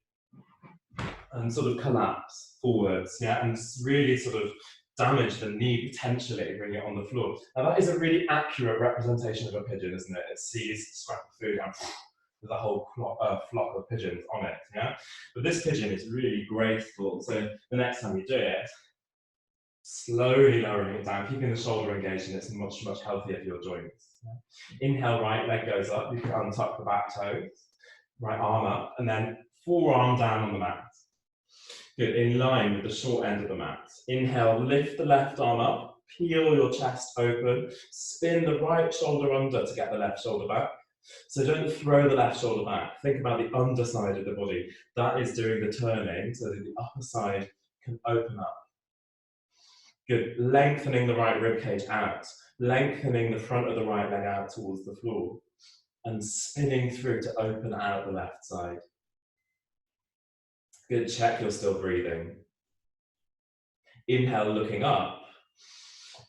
and sort of collapse forwards, yeah, and really sort of damage the knee potentially, bring it on the floor. Now that is a really accurate representation of a pigeon, isn't it? It sees the scrap of food and there's a whole flock of pigeons on it, yeah? But this pigeon is really graceful, so the next time you do it, slowly lowering it down, keeping the shoulder engaged, and it's much, much healthier for your joints. Yeah? Inhale, right leg goes up, you can untuck the back toes, right arm up, and then forearm down on the mat. Good, in line with the short end of the mat. Inhale, lift the left arm up, peel your chest open, spin the right shoulder under to get the left shoulder back. So don't throw the left shoulder back. Think about the underside of the body. That is doing the turning so that the upper side can open up. Good. Lengthening the right rib cage out. Lengthening the front of the right leg out towards the floor. And spinning through to open out the left side. Good. Check you're still breathing. Inhale, looking up.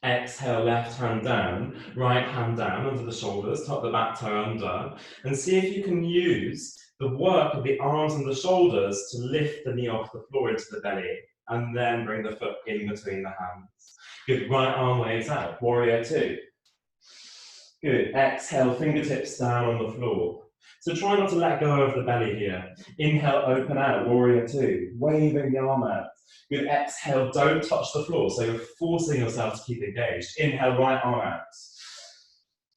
Exhale, left hand down, right hand down under the shoulders, tuck the back toe under, and see if you can use the work of the arms and the shoulders to lift the knee off the floor into the belly, and then bring the foot in between the hands. Good, right arm waves out, warrior two. Good, exhale, fingertips down on the floor. So try not to let go of the belly here. Inhale, open out, warrior two, waving the arm out. Good, exhale, don't touch the floor, so you're forcing yourself to keep engaged. Inhale, right arm out.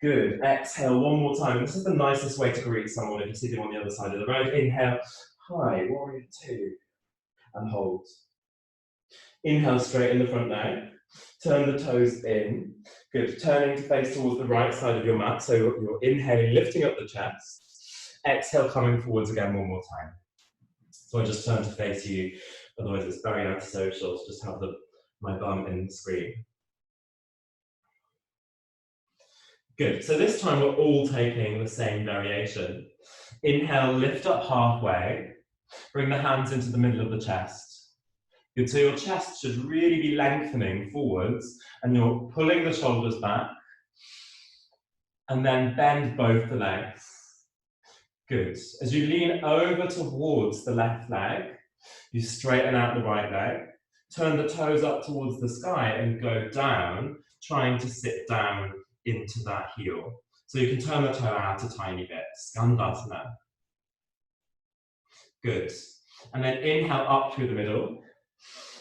Good, exhale one more time. And this is the nicest way to greet someone if you see them on the other side of the road. Inhale, hi, warrior two, and hold. Inhale, straighten the front leg. Turn the toes in. Good, turning to face towards the right side of your mat, so you're inhaling, lifting up the chest. Exhale, coming forwards again one more time. So I just turn to face you, otherwise it's very antisocial to just have my bum in the screen. Good, so this time we're all taking the same variation. Inhale, lift up halfway, bring the hands into the middle of the chest. Good, so your chest should really be lengthening forwards, and you're pulling the shoulders back, and then bend both the legs. Good, as you lean over towards the left leg, you straighten out the right leg, turn the toes up towards the sky and go down, trying to sit down into that heel. So you can turn the toe out a tiny bit, Skandasana. Good. And then inhale up through the middle.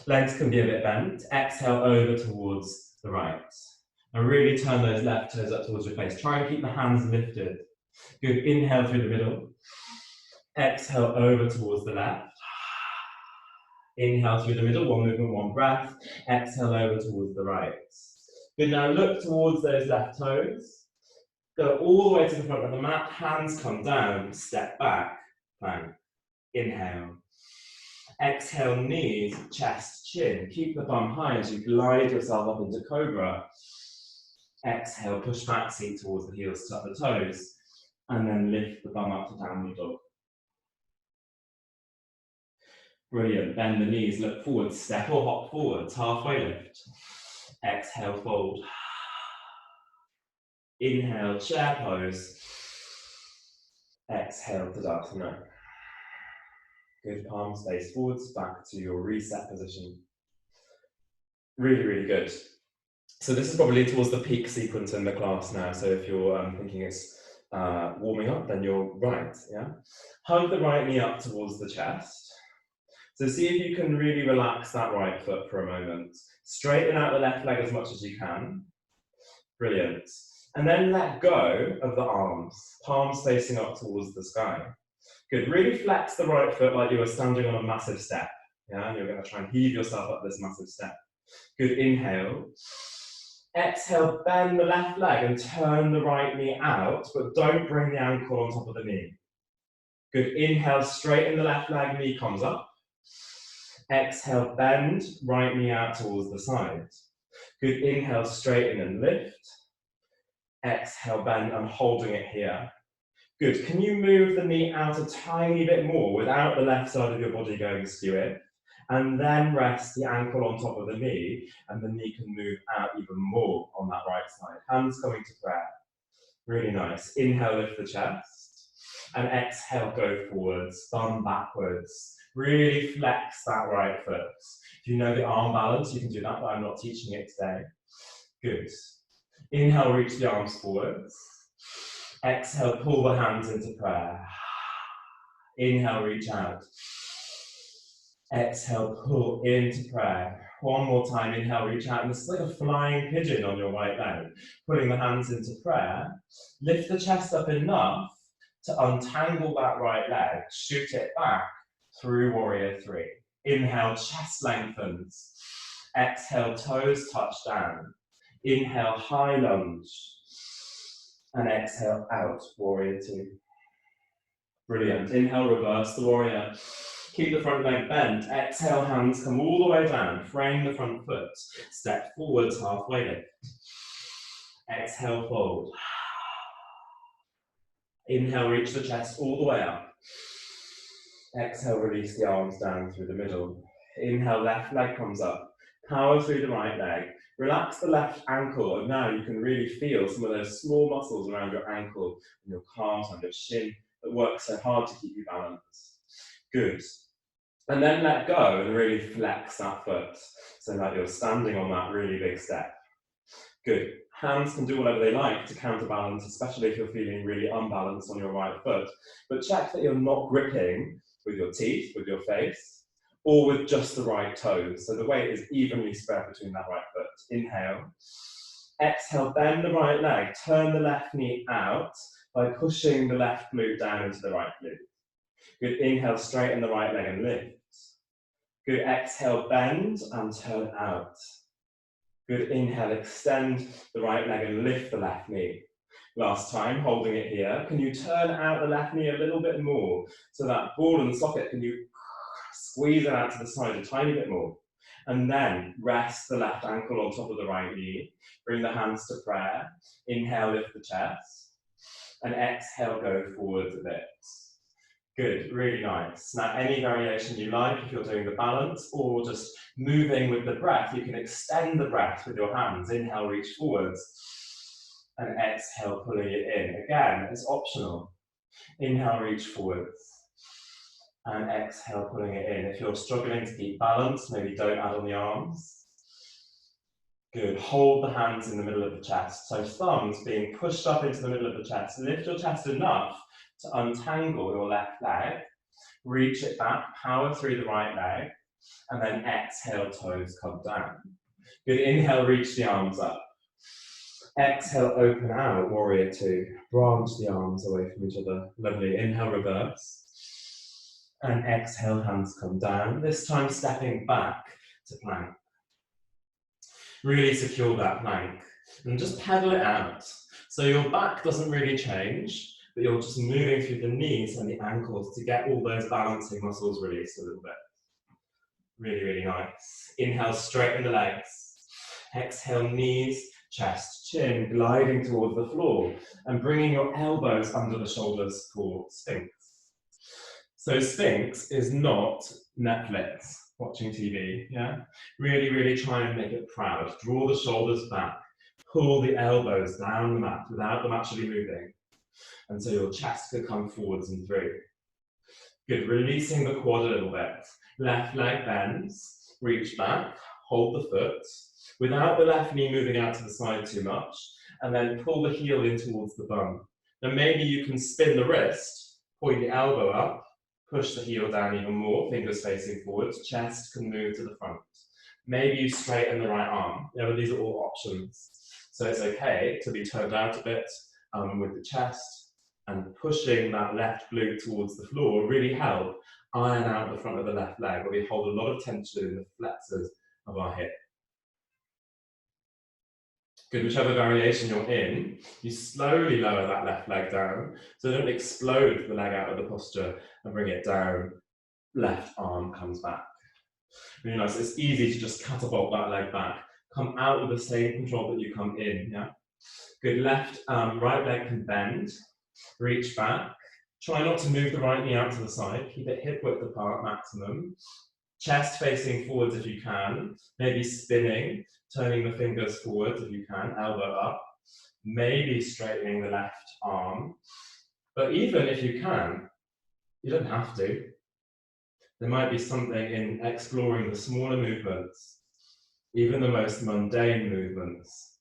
Legs can be a bit bent. Exhale over towards the right. And really turn those left toes up towards your face. Try and keep the hands lifted. Good. Inhale through the middle. Exhale over towards the left. Inhale through the middle, one movement, one breath. Exhale over towards the right. Good, now look towards those left toes. Go all the way to the front of the mat, hands come down, step back, plank. Inhale. Exhale, knees, chest, chin. Keep the bum high as you glide yourself up into cobra. Exhale, push back, seat towards the heels, tuck the toes, and then lift the bum up to downward dog. Brilliant, bend the knees, look forward, step or hop forwards, halfway lift. Exhale, fold. Inhale, chair pose. Exhale, Tadasana. Good, palms face forwards, back to your reset position. Really, really good. So this is probably towards the peak sequence in the class now. So if you're thinking it's warming up, then you're right, yeah? Hug the right knee up towards the chest. So see if you can really relax that right foot for a moment. Straighten out the left leg as much as you can. Brilliant. And then let go of the arms, palms facing up towards the sky. Good, really flex the right foot like you were standing on a massive step. Yeah, and you're going to try and heave yourself up this massive step. Good, inhale. Exhale, bend the left leg and turn the right knee out, but don't bring the ankle on top of the knee. Good, inhale, straighten the left leg, knee comes up. Exhale, bend, right knee out towards the side. Good, inhale, straighten and lift. Exhale, bend, I'm holding it here. Good, can you move the knee out a tiny bit more without the left side of your body going skew? And then rest the ankle on top of the knee, and the knee can move out even more on that right side. Hands coming to prayer. Really nice. Inhale, lift the chest. And exhale, go forwards, thumb backwards. Really flex that right foot. If you know the arm balance, you can do that, but I'm not teaching it today. Good. Inhale, reach the arms forwards. Exhale, pull the hands into prayer. Inhale, reach out. Exhale, pull into prayer. One more time, inhale, reach out. And it's like a flying pigeon on your right leg. Putting the hands into prayer. Lift the chest up enough to untangle that right leg. Shoot it back through warrior three. Inhale, chest lengthens. Exhale, toes touch down. Inhale, high lunge. And exhale, out, warrior two. Brilliant. Inhale, reverse the warrior. Keep the front leg bent. Exhale, hands come all the way down. Frame the front foot. Step forwards, halfway lift. Exhale, fold. Inhale, reach the chest all the way up. Exhale, release the arms down through the middle. Inhale, left leg comes up. Power through the right leg. Relax the left ankle, and now you can really feel some of those small muscles around your ankle and your calves and your shin that work so hard to keep you balanced. Good. And then let go and really flex that foot so that you're standing on that really big step. Good. Hands can do whatever they like to counterbalance, especially if you're feeling really unbalanced on your right foot. But check that you're not gripping with your teeth, with your face, or with just the right toes. So the weight is evenly spread between that right foot. Inhale. Exhale, bend the right leg. Turn the left knee out by pushing the left glute down into the right glute. Good. Inhale, straighten the right leg and lift. Good. Exhale, bend and turn out. Good. Inhale, extend the right leg and lift the left knee. Last time, holding it here. Can you turn out the left knee a little bit more so that ball and socket, can you squeeze it out to the side a tiny bit more? And then rest the left ankle on top of the right knee. Bring the hands to prayer. Inhale, lift the chest. And exhale, go forwards a bit. Good, really nice. Now, any variation you like, if you're doing the balance or just moving with the breath, you can extend the breath with your hands. Inhale, reach forwards. And exhale, pulling it in. Again, it's optional. Inhale, reach forwards. And exhale, pulling it in. If you're struggling to keep balance, maybe don't add on the arms. Good. Hold the hands in the middle of the chest. So thumbs being pushed up into the middle of the chest. Lift your chest enough to untangle your left leg. Reach it back, power through the right leg. And then exhale, toes come down. Good. Inhale, reach the arms up. Exhale, open out, warrior two. Branch the arms away from each other. Lovely. Inhale, reverse. And exhale, hands come down. This time stepping back to plank. Really secure that plank. And just pedal it out. So your back doesn't really change, but you're just moving through the knees and the ankles to get all those balancing muscles released a little bit. Really, really nice. Inhale, straighten the legs. Exhale, knees, chest, chin, gliding towards the floor and bringing your elbows under the shoulders for Sphinx. So Sphinx is not Netflix, watching TV, yeah? Really, really try and make it proud. Draw the shoulders back, pull the elbows down the mat without them actually moving. And so your chest could come forwards and through. Good, releasing the quad a little bit. Left leg bends, reach back, hold the foot, without the left knee moving out to the side too much, and then pull the heel in towards the bum. Now maybe you can spin the wrist, point the elbow up, push the heel down even more, fingers facing forwards, chest can move to the front. Maybe you straighten the right arm. You know, these are all options. So it's okay to be turned out a bit with the chest, and pushing that left glute towards the floor really help iron out the front of the left leg, where we hold a lot of tension in the flexors of our hip. Good, whichever variation you're in, you slowly lower that left leg down, so don't explode the leg out of the posture and bring it down. Left arm comes back. Really nice. It's easy to just catapult that leg back. Come out with the same control that you come in, yeah? Good, left, right leg can bend, reach back. Try not to move the right knee out to the side. Keep it hip width apart maximum. Chest facing forwards if you can. Maybe spinning, turning the fingers forwards if you can, elbow up. Maybe straightening the left arm. But even if you can, you don't have to. There might be something in exploring the smaller movements, even the most mundane movements.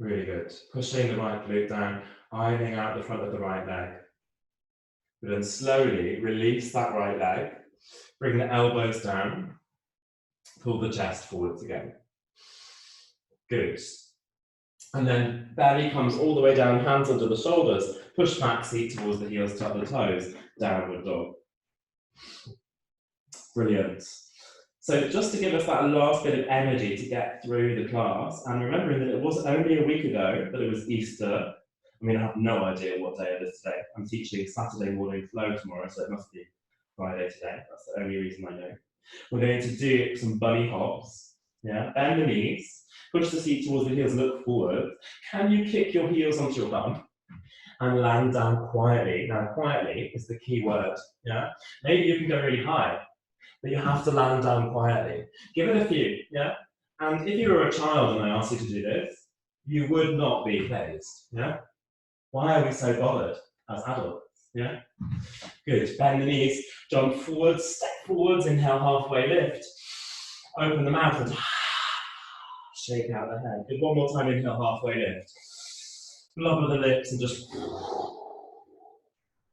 Really good. Pushing the right glute down, ironing out the front of the right leg. But then slowly release that right leg, bring the elbows down, pull the chest forwards again. Good. And then belly comes all the way down, hands under the shoulders, push back, seat towards the heels, tuck the toes, downward dog. Brilliant. So just to give us that last bit of energy to get through the class, and remembering that it was only a week ago that it was Easter. I mean, I have no idea what day it is today. I'm teaching Saturday morning flow tomorrow, so it must be Friday today. That's the only reason I know. We're going to do some bunny hops. Yeah, bend the knees, push the seat towards the heels, look forward. Can you kick your heels onto your bum and land down quietly? Now, quietly is the key word. Yeah, maybe you can go really high, but you have to land down quietly. Give it a few, yeah? And if you were a child and I asked you to do this, you would not be phased, yeah? Why are we so bothered as adults, yeah? Good, bend the knees, jump forwards, step forwards, inhale, halfway lift. Open the mouth and shake out the head. Good, one more time, inhale, halfway lift. Blubber the lips and just...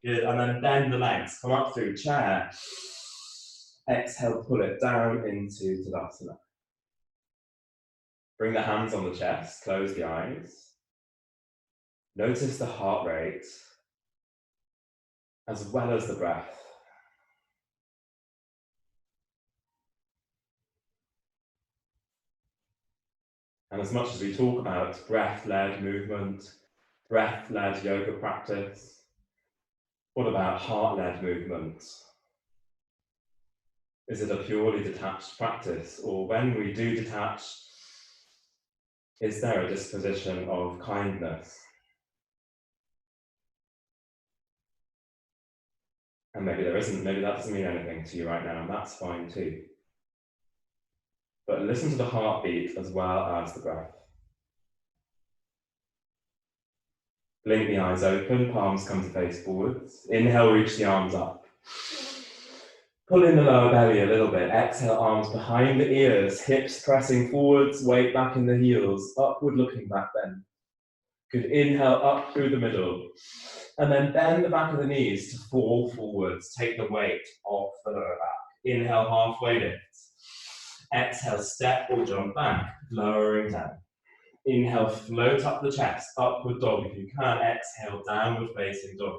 Good, and then bend the legs, come up through chair. Exhale, pull it down into Tadasana. Bring the hands on the chest, close the eyes. Notice the heart rate, as well as the breath. And as much as we talk about breath-led movement, breath-led yoga practice, what about heart-led movement? Is it a purely detached practice? Or when we do detach, is there a disposition of kindness? And maybe there isn't, maybe that doesn't mean anything to you right now, and that's fine too. But listen to the heartbeat as well as the breath. Blink the eyes open, palms come to face forwards. Inhale, reach the arms up. Pull in the lower belly a little bit. Exhale, arms behind the ears, hips pressing forwards, weight back in the heels, upward looking back then. Good, inhale up through the middle. And then bend the back of the knees to fall forwards. Take the weight off the lower back. Inhale, halfway lift. Exhale, step or jump back, lowering down. Inhale, float up the chest, upward dog if you can. Exhale, downward facing dog.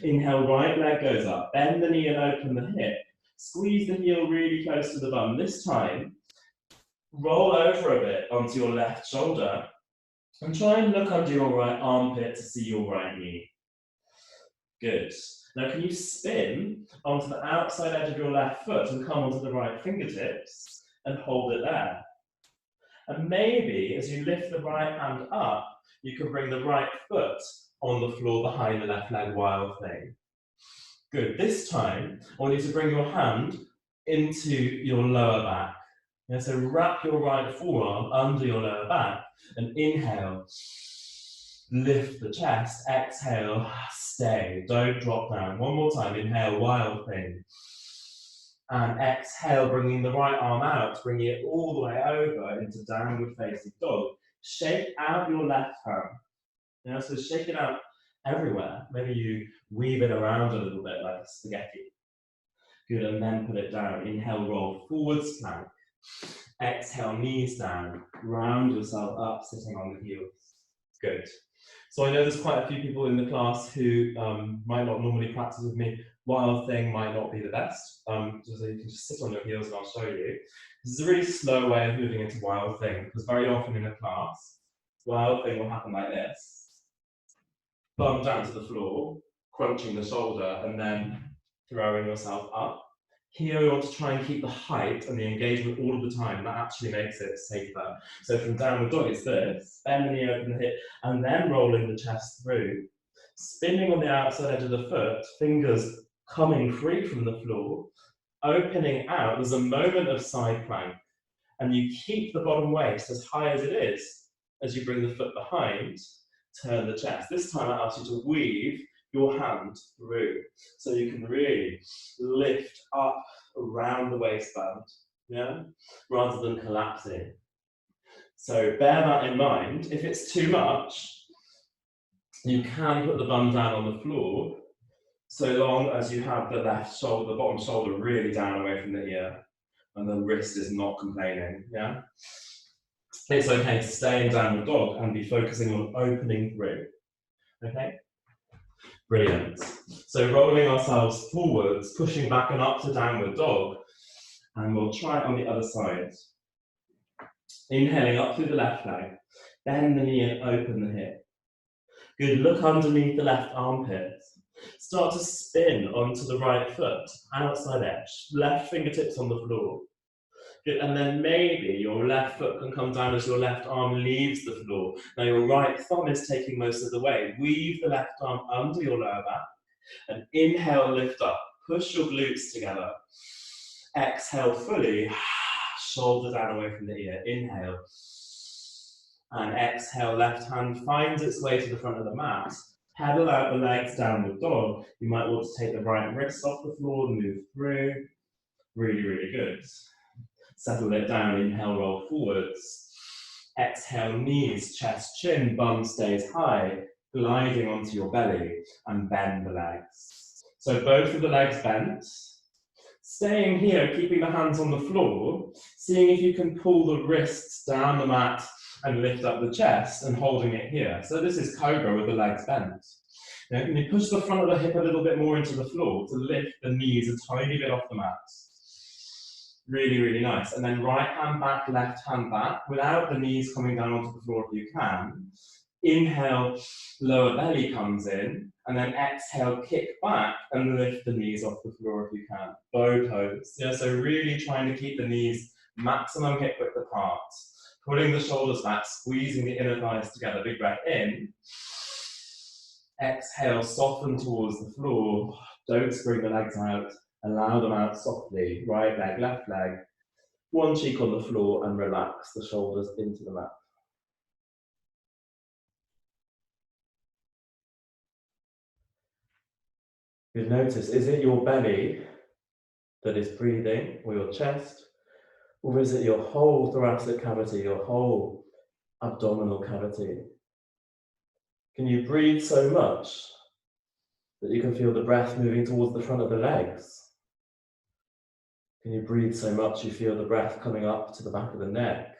Inhale, right leg goes up. Bend the knee and open the hip. Squeeze the heel really close to the bum. This time, roll over a bit onto your left shoulder and try and look under your right armpit to see your right knee. Good. Now, can you spin onto the outside edge of your left foot and come onto the right fingertips and hold it there? And maybe as you lift the right hand up, you can bring the right foot on the floor behind the left leg, wild thing. Good. This time, I want you to bring your hand into your lower back. Yeah, so wrap your right forearm under your lower back and inhale. Lift the chest. Exhale. Stay. Don't drop down. One more time. Inhale. Wild thing. And exhale, bringing the right arm out, bringing it all the way over into downward facing dog. Shake out your left hand. You know, so shake it out everywhere. Maybe you weave it around a little bit like a spaghetti. Good, and then put it down. Inhale, roll forwards, plank. Exhale, knees down. Round yourself up, sitting on the heels. Good. So I know there's quite a few people in the class who might not normally practice with me. Wild thing might not be the best. So you can just sit on your heels and I'll show you. This is a really slow way of moving into wild thing, because very often in a class, wild thing will happen like this. Bum down to the floor, crunching the shoulder, and then throwing yourself up. Here we want to try and keep the height and the engagement all of the time. That actually makes it safer. So from downward dog, it's this. Bend the knee, open the hip, and then rolling the chest through. Spinning on the outside edge of the foot, fingers coming free from the floor, opening out. There's a moment of side plank. And you keep the bottom waist as high as it is as you bring the foot behind, turn the chest. This time I ask you to weave your hand through, so you can really lift up around the waistband, yeah, rather than collapsing. So bear that in mind. If it's too much, you can put the bum down on the floor, so long as you have the left shoulder, the bottom shoulder really down away from the ear, and the wrist is not complaining, yeah? It's okay to stay in downward dog and be focusing on opening through, okay? Brilliant. So rolling ourselves forwards, pushing back and up to downward dog, and we'll try it on the other side. Inhaling up through the left leg, bend the knee and open the hip. Good, look underneath the left armpit. Start to spin onto the right foot, outside edge, left fingertips on the floor. Good, and then maybe your left foot can come down as your left arm leaves the floor. Now your right thumb is taking most of the way. Weave the left arm under your lower back and inhale, lift up. Push your glutes together. Exhale fully, shoulder down away from the ear. Inhale. And exhale, left hand finds its way to the front of the mat. Pedal out the legs, downward dog. You might want to take the right wrist off the floor and move through. Really, really good. Settle it down, inhale, roll forwards. Exhale, knees, chest, chin, bum stays high, gliding onto your belly, and bend the legs. So both of the legs bent. Staying here, keeping the hands on the floor, seeing if you can pull the wrists down the mat and lift up the chest and holding it here. So this is cobra with the legs bent. Now, can you push the front of the hip a little bit more into the floor to lift the knees a tiny bit off the mat? Really, really nice. And then right hand back, left hand back, without the knees coming down onto the floor if you can. Inhale, lower belly comes in, and then exhale, kick back and lift the knees off the floor if you can. Bow pose. Yeah, so really trying to keep the knees maximum hip width apart. Pulling the shoulders back, squeezing the inner thighs together. Big breath in. Exhale, soften towards the floor. Don't spring the legs out. Allow them out softly. Right leg, left leg. One cheek on the floor and relax the shoulders into the mat. You notice, is it your belly that is breathing, or your chest? Or is it your whole thoracic cavity, your whole abdominal cavity? Can you breathe so much that you can feel the breath moving towards the front of the legs? Can you breathe so much you feel the breath coming up to the back of the neck?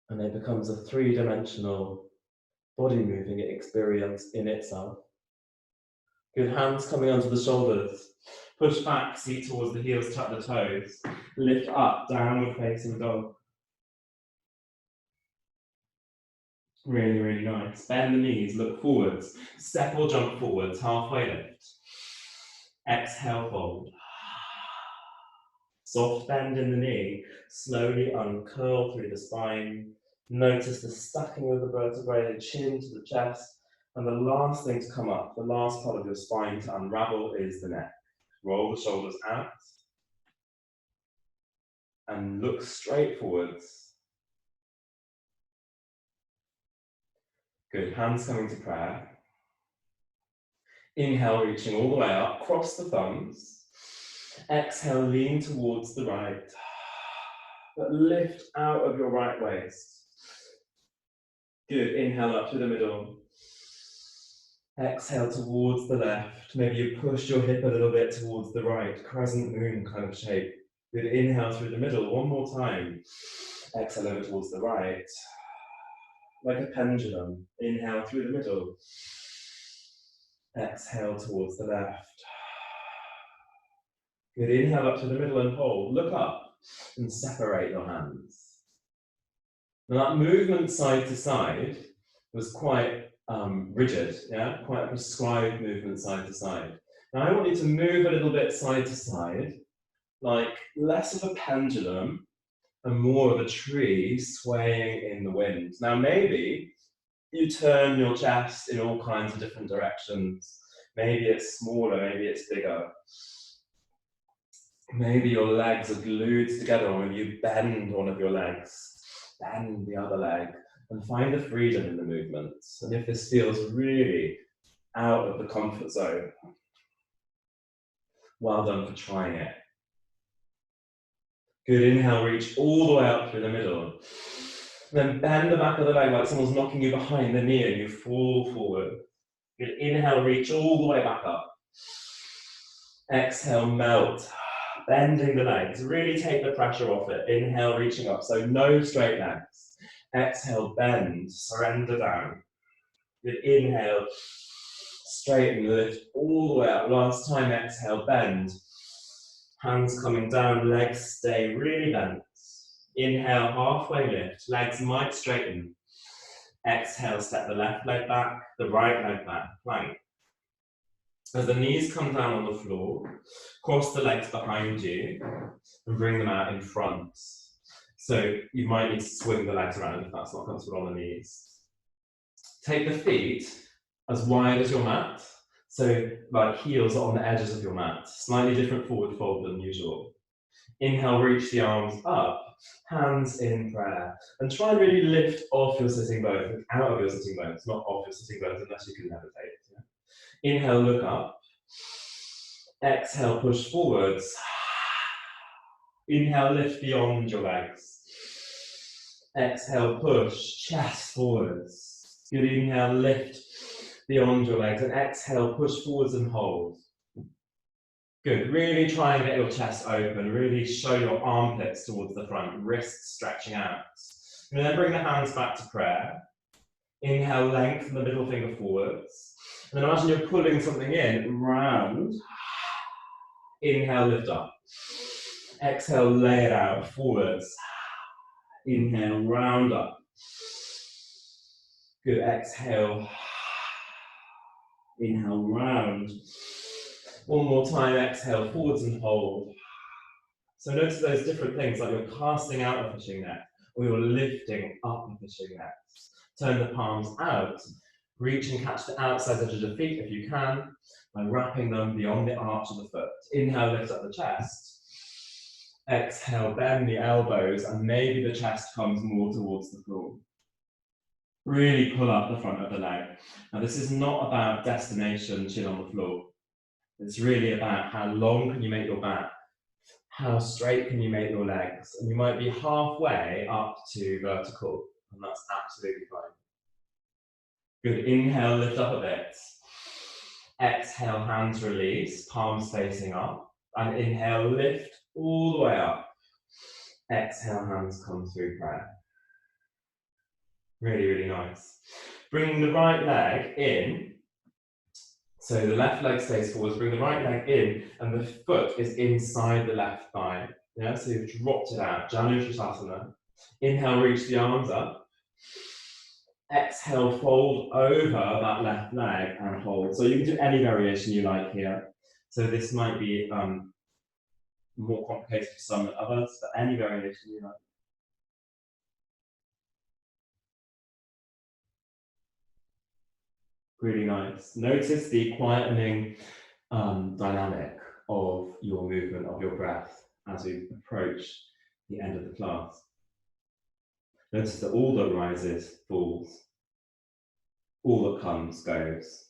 And it becomes a three-dimensional body moving experience in itself. Good, hands coming onto the shoulders. Push back, seat towards the heels, tuck the toes. Lift up, downward facing dog. Really, really nice. Bend the knees, look forwards. Step or jump forwards, halfway lift. Exhale, fold. Soft bend in the knee, slowly uncurl through the spine. Notice the stacking of the vertebrae, the chin to the chest. And the last thing to come up, the last part of your spine to unravel is the neck. Roll the shoulders out. And look straight forwards. Good, hands coming to prayer. Inhale, reaching all the way up, cross the thumbs. Exhale, lean towards the right. But lift out of your right waist. Good, inhale up to the middle. Exhale towards the left. Maybe you push your hip a little bit towards the right, crescent moon kind of shape. Good, inhale through the middle, one more time. Exhale over towards the right. Like a pendulum, inhale through the middle. Exhale towards the left. Good, inhale up to the middle and hold. Look up and separate your hands. Now that movement side to side was quite rigid, yeah? Quite a prescribed movement side to side. Now I want you to move a little bit side to side, like less of a pendulum and more of a tree swaying in the wind. Now maybe you turn your chest in all kinds of different directions. Maybe it's smaller, maybe it's bigger. Maybe your legs are glued together, or maybe you bend one of your legs, bend the other leg, and find the freedom in the movements. And if this feels really out of the comfort zone, well done for trying it. Good, inhale, reach all the way up through the middle. Then bend the back of the leg like someone's knocking you behind the knee and you fall forward. Good, inhale, reach all the way back up. Exhale, melt. Bending the legs, really take the pressure off it. Inhale, reaching up, so no straight legs. Exhale, bend, surrender down. Good, inhale, straighten, lift all the way up. Last time, exhale, bend. Hands coming down, legs stay really bent. Inhale, halfway lift, legs might straighten. Exhale, step the left leg back, the right leg back, plank. As the knees come down on the floor, cross the legs behind you and bring them out in front. So you might need to swing the legs around if that's not comfortable on the knees. Take the feet as wide as your mat, so like heels on the edges of your mat. Slightly different forward fold than usual. Inhale, reach the arms up, hands in prayer, and try and really lift off your sitting bones, out of your sitting bones, not off your sitting bones unless you can levitate. Yeah? Inhale, look up. Exhale, push forwards. Inhale, lift beyond your legs. Exhale, push, chest forwards. Good, inhale, lift beyond your legs. And exhale, push forwards and hold. Good, really try and get your chest open. Really show your armpits towards the front, wrists stretching out. And then bring the hands back to prayer. Inhale, lengthen the middle finger forwards. And then imagine you're pulling something in, round. Inhale, lift up. Exhale, lay it out, forwards. Inhale, round up. Good, exhale. Inhale, round. One more time, exhale, forwards and hold. So notice those different things, like you're casting out a fishing net, or you're lifting up a fishing net. Turn the palms out. Reach and catch the outside edge of the feet if you can, by wrapping them beyond the arch of the foot. Inhale, lift up the chest. Exhale, bend the elbows, and maybe the chest comes more towards the floor. Really pull up the front of the leg. Now, this is not about destination, chin on the floor. It's really about how long can you make your back, how straight can you make your legs, and you might be halfway up to vertical, and that's absolutely fine. Good, inhale, lift up a bit. Exhale, hands release, palms facing up. And inhale, lift all the way up. Exhale, hands come through prayer. Really, really nice. Bringing the right leg in. So the left leg stays forwards, bring the right leg in, and the foot is inside the left thigh. Yeah, so you've dropped it out, Janushasana. Inhale, reach the arms up. Exhale, fold over that left leg and hold. So you can do any variation you like here. So this might be more complicated for some than others, but any variation you like. Really nice. Notice the quietening dynamic of your movement, of your breath, as we approach the end of the class. Notice that all that rises falls, all that comes goes.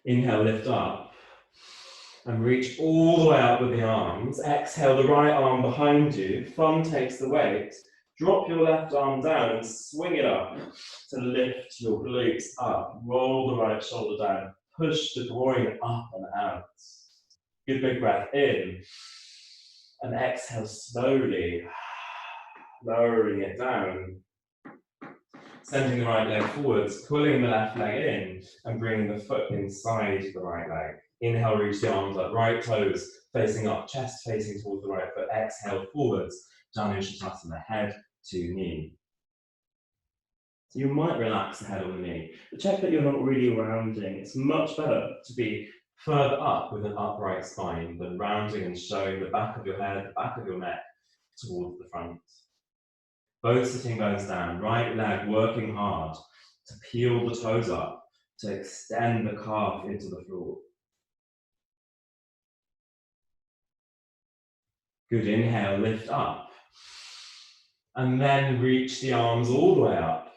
Inhale, lift up. And reach all the way up with the arms. Exhale, the right arm behind you. Thumb takes the weight. Drop your left arm down and swing it up to lift your glutes up. Roll the right shoulder down. Push the groin up and out. Good big breath in. And exhale slowly, lowering it down. Sending the right leg forwards, pulling the left leg in, and bringing the foot inside the right leg. Inhale, reach the arms up, right toes facing up, chest facing towards the right foot. Exhale, forwards, Janu Shavasana, head to knee. So you might relax the head on the knee, but check that you're not really rounding. It's much better to be further up with an upright spine than rounding and showing the back of your head, the back of your neck towards the front. Both sitting bones down, right leg working hard to peel the toes up, to extend the calf into the floor. Good, inhale, lift up. And then reach the arms all the way up.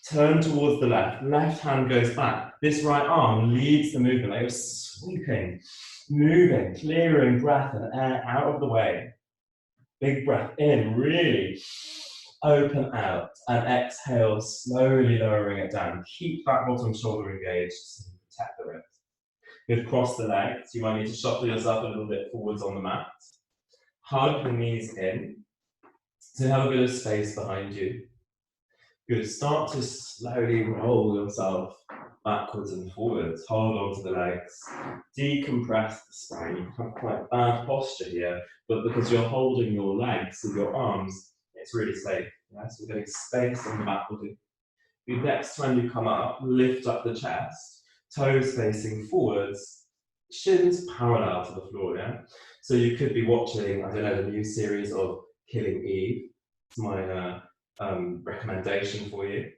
Turn towards the left, left hand goes back. This right arm leads the movement, like you're sweeping, moving, clearing breath and air out of the way. Big breath in, really open out, and exhale, slowly lowering it down. Keep that bottom shoulder engaged to protect the wrist. Good, cross the legs. You might need to shuffle yourself a little bit forwards on the mat. Hug the knees in, so have a bit of space behind you. Good, start to slowly roll yourself backwards and forwards. Hold on to the legs. Decompress the spine. You have quite bad posture here, but because you're holding your legs with your arms, it's really safe. Yeah? So we're getting space on the back body. The next time you come up, lift up the chest, toes facing forwards, shins parallel to the floor. Yeah. So you could be watching, I don't know, the new series of Killing Eve. It's my recommendation for you,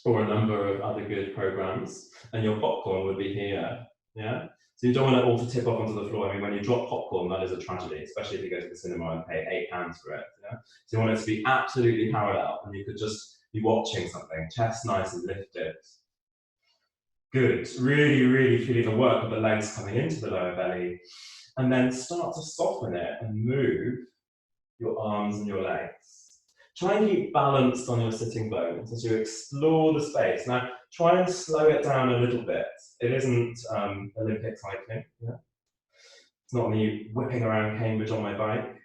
or a number of other good programs, and your popcorn would be here. Yeah. So you don't want it all to tip off onto the floor. I mean, when you drop popcorn, that is a tragedy, especially if you go to the cinema and pay £8 for it. Yeah? So you want it to be absolutely parallel, and you could just be watching something, chest nice and lifted. Good. Really, really feeling the work of the legs coming into the lower belly, and then start to soften it and move your arms and your legs. Try and keep balanced on your sitting bones as you explore the space. Now, try and slow it down a little bit. It isn't Olympic cycling. Yeah? It's not me whipping around Cambridge on my bike.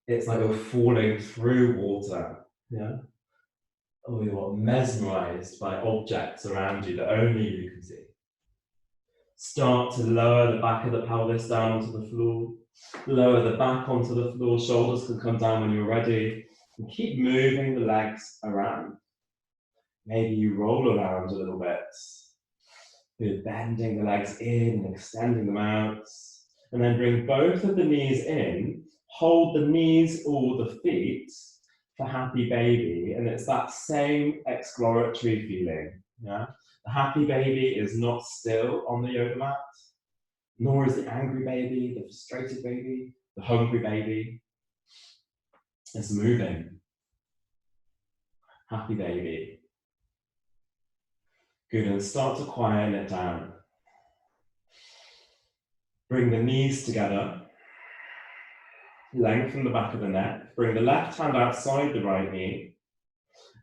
It's like you're falling through water. Yeah? Or you're mesmerized by objects around you that only you can see. Start to lower the back of the pelvis down onto the floor. Lower the back onto the floor. Shoulders can come down when you're ready. And keep moving the legs around. Maybe you roll around a little bit. You're bending the legs in and extending them out. And then bring both of the knees in. Hold the knees or the feet for happy baby. And it's that same exploratory feeling. Yeah? The happy baby is not still on the yoga mat, nor is the angry baby, the frustrated baby, the hungry baby. It's moving. Happy baby. Good, and start to quieten it down. Bring the knees together. Lengthen the back of the neck. Bring the left hand outside the right knee.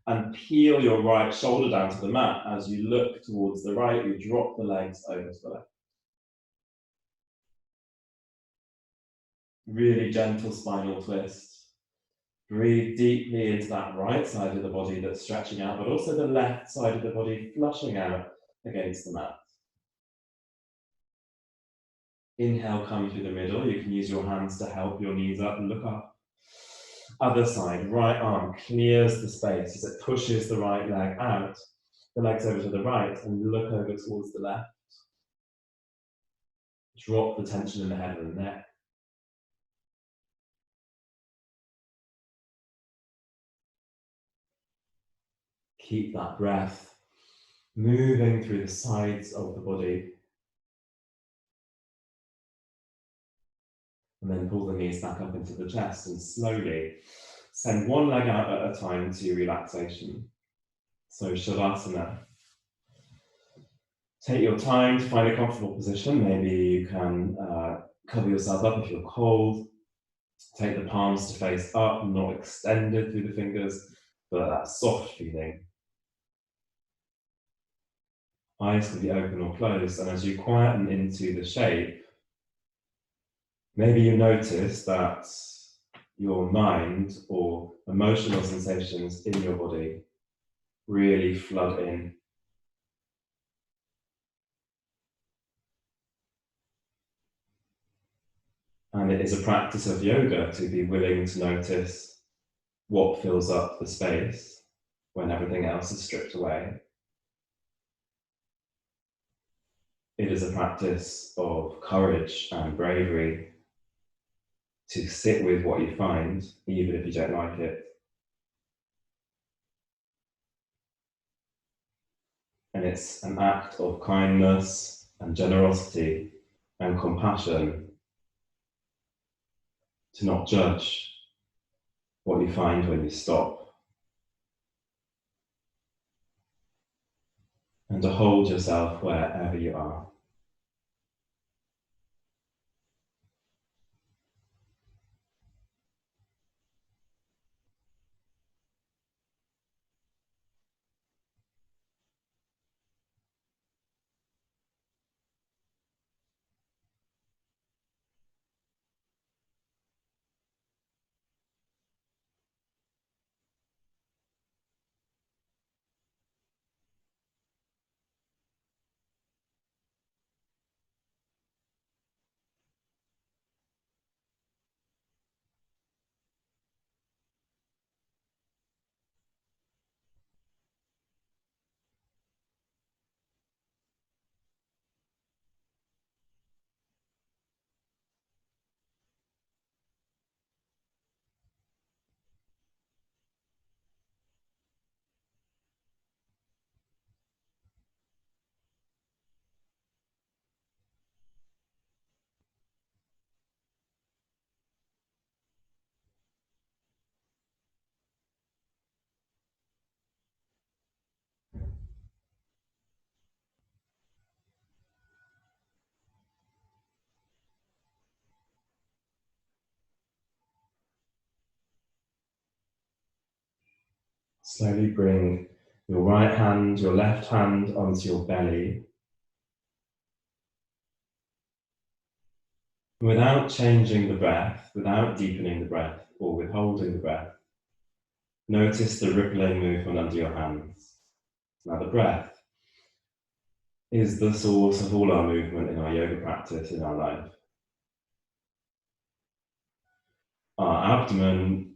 And peel your right shoulder down to the mat. As you look towards the right, you drop the legs over to the left. Really gentle spinal twist. Breathe deeply into that right side of the body that's stretching out, but also the left side of the body flushing out against the mat. Inhale, come through the middle. You can use your hands to help your knees up and look up. Other side, right arm clears the space as it pushes the right leg out. The legs over to the right and look over towards the left. Drop the tension in the head and the neck. Keep that breath moving through the sides of the body. And then pull the knees back up into the chest and slowly send one leg out at a time to relaxation. So Shavasana. Take your time to find a comfortable position. Maybe you can cover yourself up if you're cold. Take the palms to face up, not extended through the fingers, but that soft feeling. Eyes can be open or closed, and as you quieten into the shape, maybe you notice that your mind or emotional sensations in your body really flood in. And it is a practice of yoga to be willing to notice what fills up the space when everything else is stripped away. It is a practice of courage and bravery to sit with what you find, even if you don't like it. And it's an act of kindness and generosity and compassion to not judge what you find when you stop, and to hold yourself wherever you are. Slowly bring your right hand, your left hand onto your belly. Without changing the breath, without deepening the breath or withholding the breath, notice the rippling movement under your hands. Now the breath is the source of all our movement in our yoga practice, in our life. Our abdomen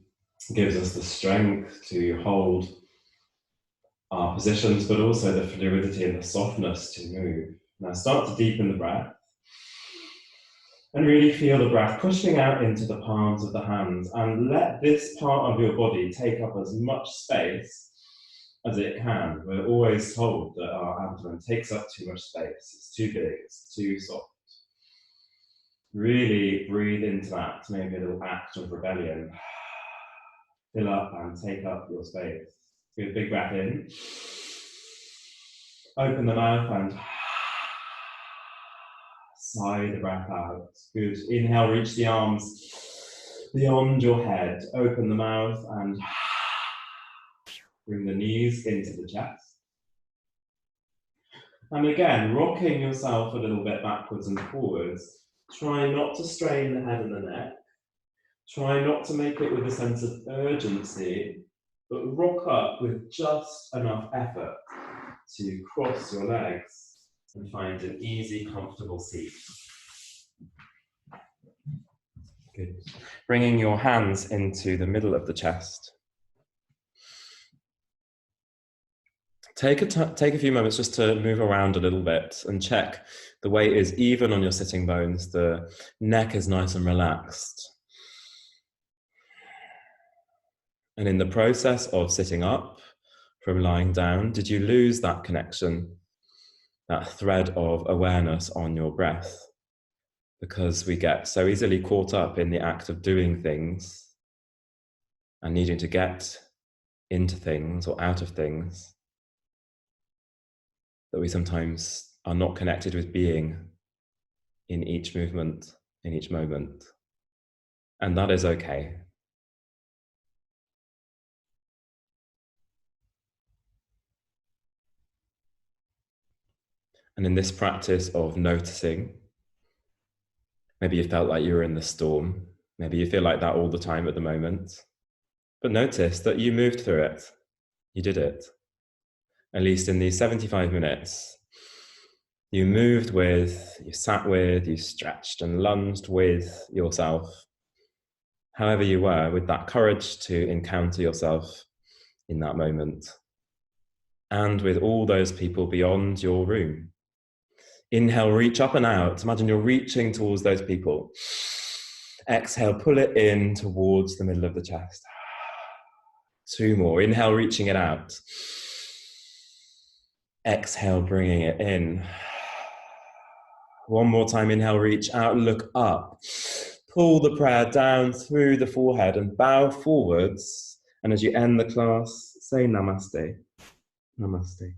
gives us the strength to hold our positions, but also the fluidity and the softness to move. Now start to deepen the breath. And really feel the breath pushing out into the palms of the hands, and let this part of your body take up as much space as it can. We're always told that our abdomen takes up too much space. It's too big, it's too soft. Really breathe into that, maybe a little act of rebellion. Fill up and take up your space. Good big breath in. Open the mouth and sigh the breath out. Good. Inhale, reach the arms beyond your head. Open the mouth and bring the knees into the chest. And again, rocking yourself a little bit backwards and forwards. Try not to strain the head and the neck. Try not to make it with a sense of urgency, but rock up with just enough effort to cross your legs and find an easy, comfortable seat. Good. Bringing your hands into the middle of the chest. Take a few moments just to move around a little bit and check the weight is even on your sitting bones. The neck is nice and relaxed. And in the process of sitting up from lying down, did you lose that connection, that thread of awareness on your breath? Because we get so easily caught up in the act of doing things and needing to get into things or out of things that we sometimes are not connected with being in each movement, in each moment. And that is okay. And in this practice of noticing, maybe you felt like you were in the storm. Maybe you feel like that all the time at the moment. But notice that you moved through it. You did it. At least in these 75 minutes, you moved with, you sat with, you stretched and lunged with yourself, however you were, with that courage to encounter yourself in that moment. And with all those people beyond your room. Inhale, reach up and out. Imagine you're reaching towards those people. Exhale, pull it in towards the middle of the chest. 2 more. Inhale, reaching it out. Exhale, bringing it in. 1 more time. Inhale, reach out, look up. Pull the prayer down through the forehead and bow forwards. And as you end the class, say namaste. Namaste.